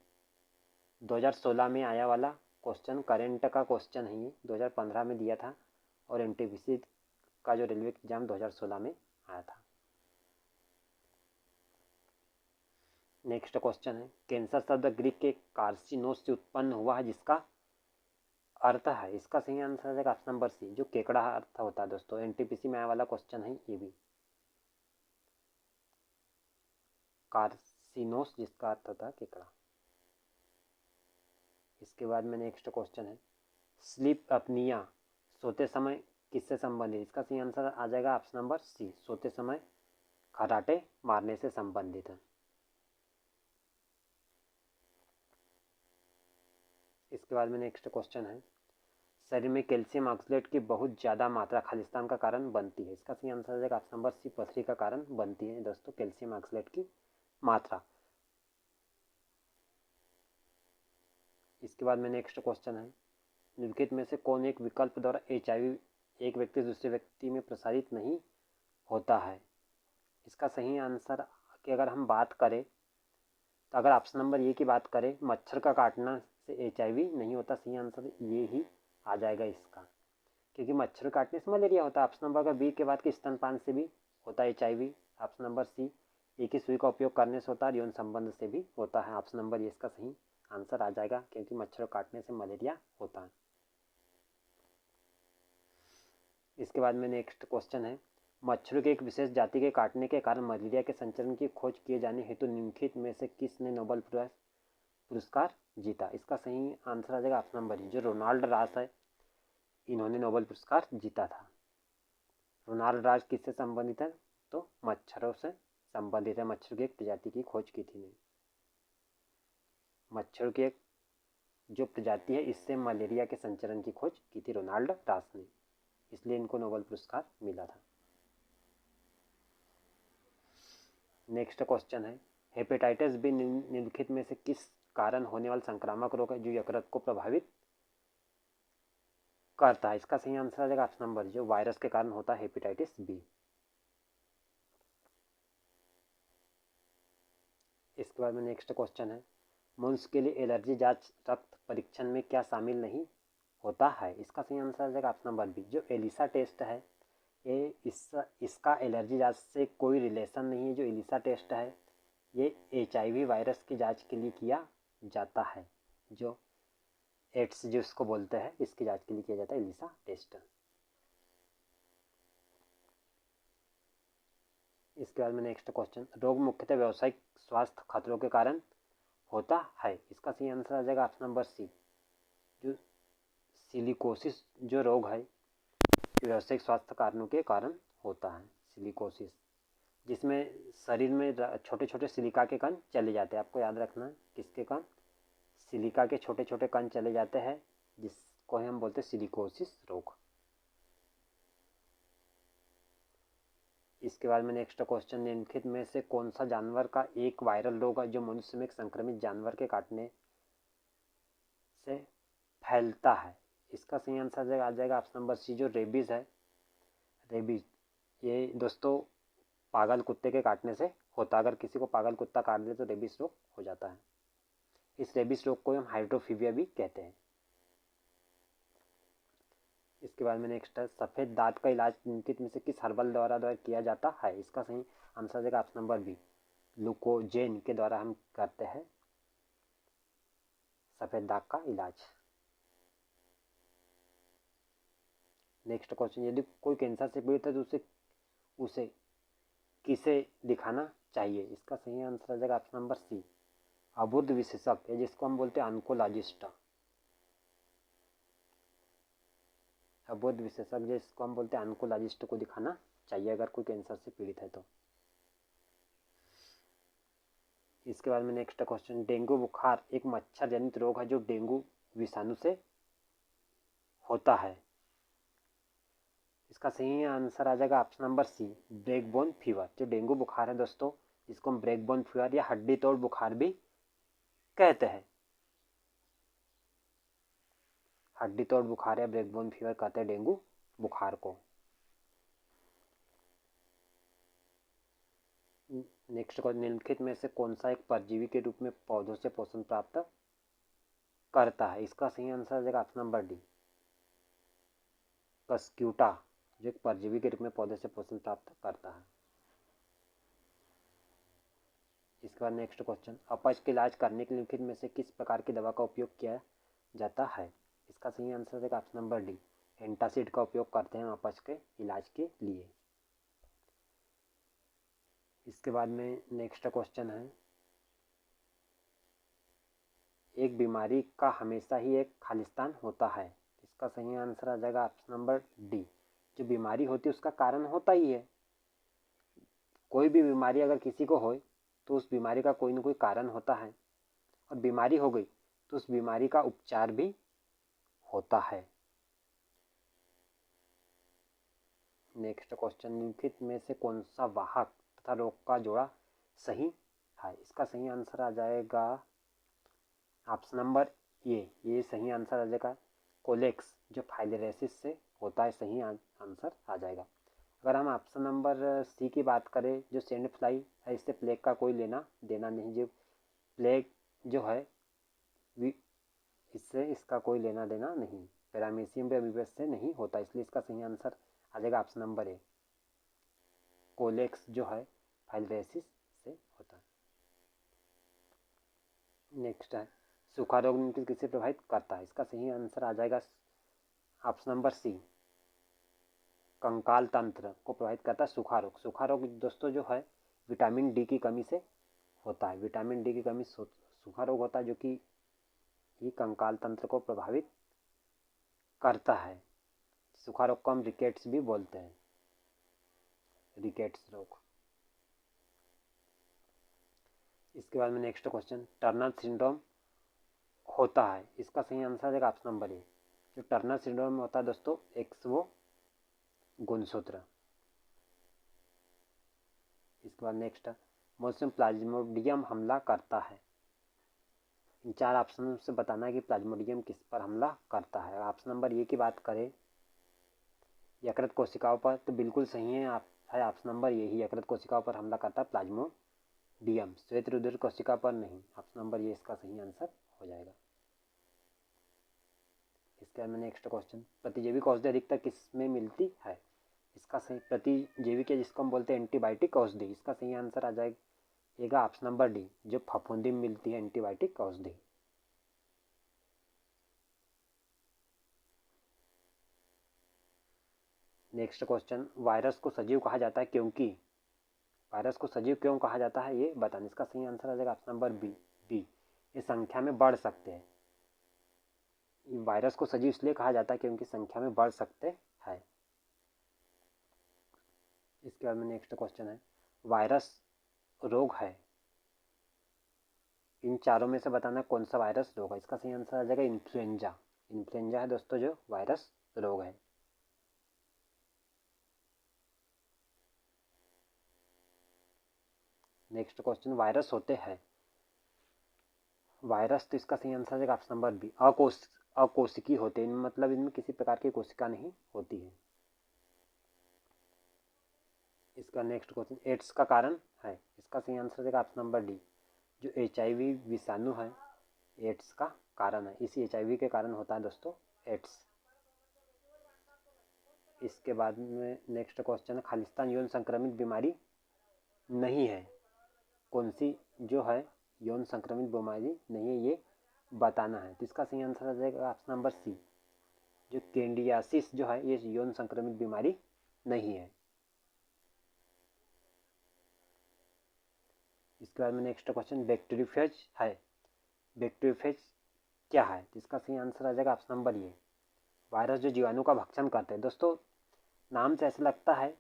2016 में आया वाला क्वेश्चन, करेंट का क्वेश्चन है, ये 2015 में दिया था, और एनटीपीसी का जो रेलवे एग्जाम 2016 में आया था। नेक्स्ट क्वेश्चन है, कैंसर शब्द ग्रीक के कार्सिनोस से उत्पन्न हुआ है, जिसका अर्थ है, इसका सही आंसर है ऑप्शन नंबर सी, जो केकड़ा अर्थ होता है। दोस्तों एनटीपीसी में आया वाला क्वेश्चन है ये भी, कार्सिनोस जिसका अर्थ होता है केकड़ा। इसके बाद में नेक्स्ट क्वेश्चन है, स्लीप अपनिया सोते समय किससे संबंधित, इसका सही आंसर आ जाएगा ऑप्शन नंबर सी, सोते समय खराटे मारने से संबंधित है। इसके बाद में नेक्स्ट क्वेश्चन है, शरीर में कैल्शियम ऑक्सलेट की बहुत ज़्यादा मात्रा खालिस्तान का कारण बनती है, इसका सही आंसर आ जाएगा ऑप्शन नंबर सी, पथरी का कारण बनती है। दोस्तों कैल्शियम ऑक्सलेट की मात्रा। इसके बाद में नेक्स्ट क्वेश्चन है, निम्नलिखित में से कौन एक विकल्प द्वारा HIV एक व्यक्ति से दूसरे व्यक्ति में प्रसारित नहीं होता है, इसका सही आंसर की अगर हम बात करें, तो अगर ऑप्शन नंबर ये की बात करें, मच्छर का काटना से HIV नहीं होता, सही आंसर ये ही आ जाएगा इसका, क्योंकि मच्छर काटने से मलेरिया होता है। ऑप्शन नंबर का बी के बाद के स्तनपान से भी होता है HIV। ऑप्शन नंबर सी, एक ही सुई का उपयोग करने से होता है, यौन संबंध से भी होता है। ऑप्शन नंबर ये इसका सही आंसर आ जाएगा, क्योंकि मच्छर काटने से मलेरिया होता है। इसके बाद में नेक्स्ट क्वेश्चन है, मच्छरों की एक विशेष जाति के काटने के कारण मलेरिया के संचरण की खोज किए जाने हेतु निम्नलिखित में से किसने नोबेल पुरस्कार जीता, इसका सही आंसर आ जाएगा ऑप्शन नंबर, जो रोनाल्ड रास है, इन्होंने नोबेल पुरस्कार जीता था। रोनाल्ड रास किससे संबंधित है, तो मच्छरों से संबंधित है, मच्छर की एक प्रजाति की खोज की थी। मच्छर की एक जो प्रजाति है, इससे मलेरिया के संचरण की खोज की थी रोनाल्ड रास ने, इसलिए इनको नोबेल पुरस्कार मिला था। नेक्स्ट क्वेश्चन है, हेपेटाइटिस बी निम्नलिखित में से किस कारण होने वाला संक्रामक रोग है जो यकृत को प्रभावित करता है, इसका सही आंसर आ जाएगा ऑप्शन नंबर, जो वायरस के कारण होता है हेपेटाइटिस बी। इसके बाद में नेक्स्ट क्वेश्चन है, मनुष्य के लिए एलर्जी जांच रक्त परीक्षण में क्या शामिल नहीं होता है, इसका सही आंसर आ जाएगा ऑप्शन नंबर बी, जो एलिसा टेस्ट है, ये इसका एलर्जी जांच से कोई रिलेशन नहीं है। जो एलिसा टेस्ट है ये HIV वायरस की जांच के लिए किया जाता है, जो एड्स जिसको बोलते हैं, इसकी जांच के लिए किया जाता है एलिसा टेस्ट। इसके बाद में नेक्स्ट क्वेश्चन, रोग मुख्यतः व्यावसायिक स्वास्थ्य खतरों के कारण होता है, इसका सही आंसर आ जाएगा ऑप्शन नंबर सी, जो सिलिकोसिस जो रोग है व्यावसायिक स्वास्थ्य कारणों के कारण होता है। सिलिकोसिस, जिसमें शरीर में छोटे छोटे सिलिका के कण चले जाते हैं, आपको याद रखना है किसके कण, सिलिका के छोटे छोटे कण चले जाते हैं, जिसको हम बोलते हैं सिलिकोसिस रोग। इसके बाद में नेक्स्ट क्वेश्चन, निम्नलिखित में से कौन सा जानवर का एक वायरल रोग है जो मनुष्य में एक संक्रमित जानवर के काटने से फैलता है? इसका सही आंसर आ जाएगा ऑप्शन नंबर सी, जो रेबीज है। रेबीज ये दोस्तों पागल कुत्ते के काटने से होता है। अगर किसी को पागल कुत्ता काट दे तो रेबीज रोग हो जाता है। इस रेबीज रोग को हम हाइड्रोफीबिया भी कहते हैं। इसके बाद में नेक्स्ट है, सफ़ेद दांत का इलाज निम्नलिखित में से किस हर्बल द्वारा किया जाता है? इसका सही आंसर देगा ऑप्शन नंबर बी, ग्लूकोजेन के द्वारा हम करते हैं सफ़ेद दाग का इलाज। नेक्स्ट क्वेश्चन, यदि कोई कैंसर से पीड़ित है तो उसे किसे दिखाना चाहिए? इसका सही आंसर आ जाएगा ऑप्शन नंबर सी, अबुर्द विशेषज्ञ जिसको हम बोलते हैं ऑन्कोलॉजिस्ट। अबुर्द विशेषज्ञ जिसको हम बोलते हैं ऑन्कोलॉजिस्ट को दिखाना चाहिए अगर कोई कैंसर से पीड़ित है तो। इसके बाद में नेक्स्ट क्वेश्चन, डेंगू बुखार एक मच्छर जनित रोग है जो डेंगू विषाणु से होता है। इसका सही आंसर आ जाएगा option number C, break bone fever. जो डेंगू बुखार है दोस्तों, जिसको हम ब्रेक बोन फीवर या हड्डी तोड़ बुखार भी कहते हैं। हड्डी तोड़ बुखार या ब्रेक बोन फीवर कहते हैं डेंगू बुखार को। नेक्स्ट क्वेश्चन, निम्नलिखित में से कौन सा एक परजीवी के रूप में पौधों से पोषण प्राप्त करता है? इसका सही आंसर आ जाएगा ऑप्शन नंबर डी, कस्क्यूटा, जो एक परजीवी के रूप में पौधे से पोषण प्राप्त करता है। इसके बाद नेक्स्ट क्वेश्चन, अपच के इलाज करने के लिए निम्नलिखित में से किस प्रकार की दवा का उपयोग किया जाता है? इसका सही आंसर है ऑप्शन नंबर डी, एंटासिड का उपयोग करते हैं अपच के इलाज के लिए। इसके बाद में नेक्स्ट क्वेश्चन है, एक बीमारी का हमेशा ही एक खालिस्तान होता है। इसका सही आंसर आ जाएगा ऑप्शन नंबर डी, जो बीमारी होती है उसका कारण होता ही है। कोई भी बीमारी अगर किसी को हो तो उस बीमारी का कोई ना कोई कारण होता है, और बीमारी हो गई तो उस बीमारी का उपचार भी होता है। नेक्स्ट क्वेश्चन, निम्नलिखित में से कौन सा वाहक तथा रोग का जोड़ा सही है? इसका सही आंसर आ जाएगा ऑप्शन नंबर ये सही आंसर आ जाएगा, कोलेक्स, जो फाइलेरियासिस से होता है, सही आंसर आ जाएगा। अगर हम ऑप्शन नंबर सी की बात करें, जो सैंड फ्लाई है, इससे प्लेग का कोई लेना देना नहीं। जो प्लेग जो है इससे इसका कोई लेना देना नहीं, पैरामीशियम एमीबस से नहीं होता, इसलिए इसका सही आंसर आ जाएगा ऑप्शन नंबर ए, कोलेक्स जो है फाइलेरियासिस से होता है। नेक्स्ट है, सूखा रोग किसे प्रभावित करता है? इसका सही आंसर आ जाएगा ऑप्शन नंबर सी, कंकाल तंत्र को प्रभावित करता है सूखा रोग। सूखा रोग दोस्तों जो है विटामिन डी की कमी से होता है। विटामिन डी की कमी सूखा रोग होता है, जो कि ये कंकाल तंत्र को प्रभावित करता है। सूखा रोग को हम रिकेट्स भी बोलते हैं, रिकेट्स रोग। इसके बाद में नेक्स्ट क्वेश्चन, टर्नर सिंड्रोम होता है? इसका सही आंसर है ऑप्शन नंबर ए, जो टर्नर सिंड्रोम होता है दोस्तों एक्सवो गुणसूत्र। इसके बाद नेक्स्ट, मौसम प्लाज्मोडियम हमला करता है। इन चार ऑप्शन से बताना है कि प्लाज्मोडियम किस पर हमला करता है। ऑप्शन नंबर ए की बात करें यकृत कोशिकाओं पर, तो बिल्कुल सही है ऑप्शन नंबर ए ही, यकृत कोशिकाओं पर हमला करता है प्लाज्मोडियम, श्वेत रुधिर कोशिका पर नहीं। ऑप्शन नंबर ए इसका सही आंसर हो जाएगा। इसके बाद में नेक्स्ट क्वेश्चन, प्रतिजैविक औषधि अधिकतर किस में मिलती है? इसका सही प्रतिजैविक जिसको हम बोलते हैं एंटीबायोटिक औषधि, इसका सही आंसर आ जाएगा ऑप्शन नंबर डी, जो फफूंदी में मिलती है एंटीबायोटिक औषधि। नेक्स्ट क्वेश्चन, वायरस को सजीव कहा जाता है क्योंकि? वायरस को सजीव क्यों कहा जाता है ये बताना। इसका सही आंसर आ जाएगा ऑप्शन नंबर बी, ये संख्या में बढ़ सकते हैं। वायरस को सजीव इसलिए कहा जाता है क्योंकि संख्या में बढ़ सकते हैं। इसके बाद में नेक्स्ट क्वेश्चन है, वायरस रोग है, इन चारों में से बताना कौन सा वायरस रोग है। इसका सही आंसर आ जाएगा इन्फ्लुएंजा। इन्फ्लुएंजा है दोस्तों जो वायरस रोग है। नेक्स्ट क्वेश्चन, वायरस होते हैं। वायरस, तो इसका सही आंसर है ऑप्शन नंबर बी, अकोशिकी होते हैं, मतलब इनमें किसी प्रकार की कोशिका नहीं होती है। इसका नेक्स्ट क्वेश्चन, एड्स का कारण है। इसका सही आंसर है ऑप्शन नंबर डी, जो HIV विषाणु है एड्स का कारण है। इसी HIV के कारण होता है दोस्तों एड्स। इसके बाद में नेक्स्ट क्वेश्चन है, खालिस्तान यौन संक्रमित बीमारी नहीं है। कौन सी जो है यौन संक्रमित बीमारी नहीं है, ये बताना है। तो इसका सही आंसर आ जाएगा ऑप्शन नंबर सी, जो कैंडिडियासिस जो है ये यौन संक्रमित बीमारी नहीं है। इसके बाद में नेक्स्ट क्वेश्चन, बैक्टीरियोफेज है। बैक्टीरियोफेज क्या है? तो इसका सही आंसर आ जाएगा ऑप्शन नंबर ए, वायरस जो जीवाणु का भक्षण करते हैं। दोस्तों नाम से ऐसा लगता है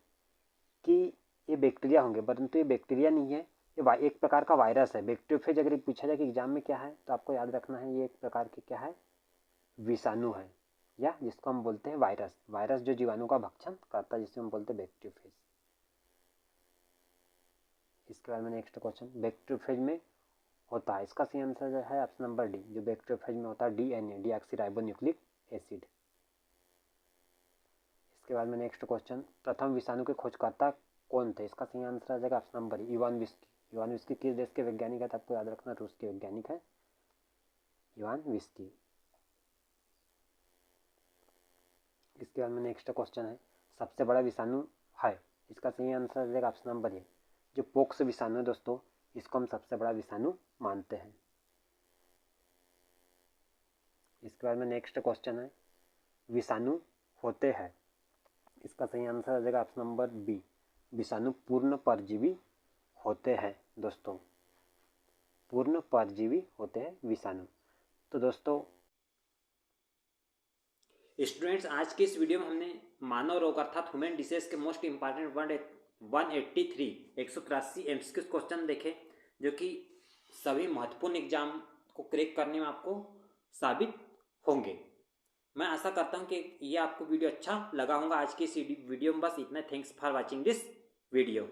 कि ये बैक्टीरिया होंगे, परंतु ये बैक्टीरिया नहीं है, ये एक प्रकार का वायरस है। बैक्टीरियोफेज अगर पूछा जाए कि एग्जाम में क्या है, तो आपको याद रखना है ये एक प्रकार की क्या है, विषाणु है, या जिसको हम बोलते हैं वायरस। वायरस जो जीवाणु का भक्षण करता है, जिसे हम बोलते हैं बैक्टीरियोफेज। इसके बाद में नेक्स्ट क्वेश्चन, बैक्टीरियोफेज में होता है। इसका सही आंसर है ऑप्शन नंबर डी, जो बैक्टीरियोफेज में होता है DNA, डीऑक्सीराइबोन्यूक्लिक एसिड। इसके बाद में नेक्स्ट क्वेश्चन, प्रथम विषाणु के खोजकर्ता कौन थे? इसका सही आंसर आ जाएगा option number Ivan whisky. Ivan whisky किस देश के वैज्ञानिक है? तो आपको याद रखना रूस के वैज्ञानिक है इवान विस्की। इसके बाद में नेक्स्ट क्वेश्चन है, सबसे बड़ा विषाणु है। इसका सही आंसर आ जाएगा ऑप्शन नंबर ए, जो पोक्स विषाणु है दोस्तों, इसको हम सबसे बड़ा विषाणु मानते हैं। इसके बाद में नेक्स्ट क्वेश्चन है, विषाणु होते हैं। इसका सही आंसर आ जाएगा ऑप्शन नंबर बी, विषाणु पूर्ण परजीवी होते हैं। दोस्तों पूर्ण परजीवी होते हैं विषाणु। तो दोस्तों स्टूडेंट्स, आज के इस वीडियो में हमने मानव रोग अर्थात ह्यूमन डिसीज के मोस्ट इंपॉर्टेंट 183 183 MCQ क्वेश्चन देखे, जो कि सभी महत्वपूर्ण एग्जाम को क्रैक करने में आपको साबित होंगे। मैं आशा करता हूं कि ये आपको वीडियो अच्छा लगा होगा। आज की इस वीडियो में बस इतना। Thanks for watching this video.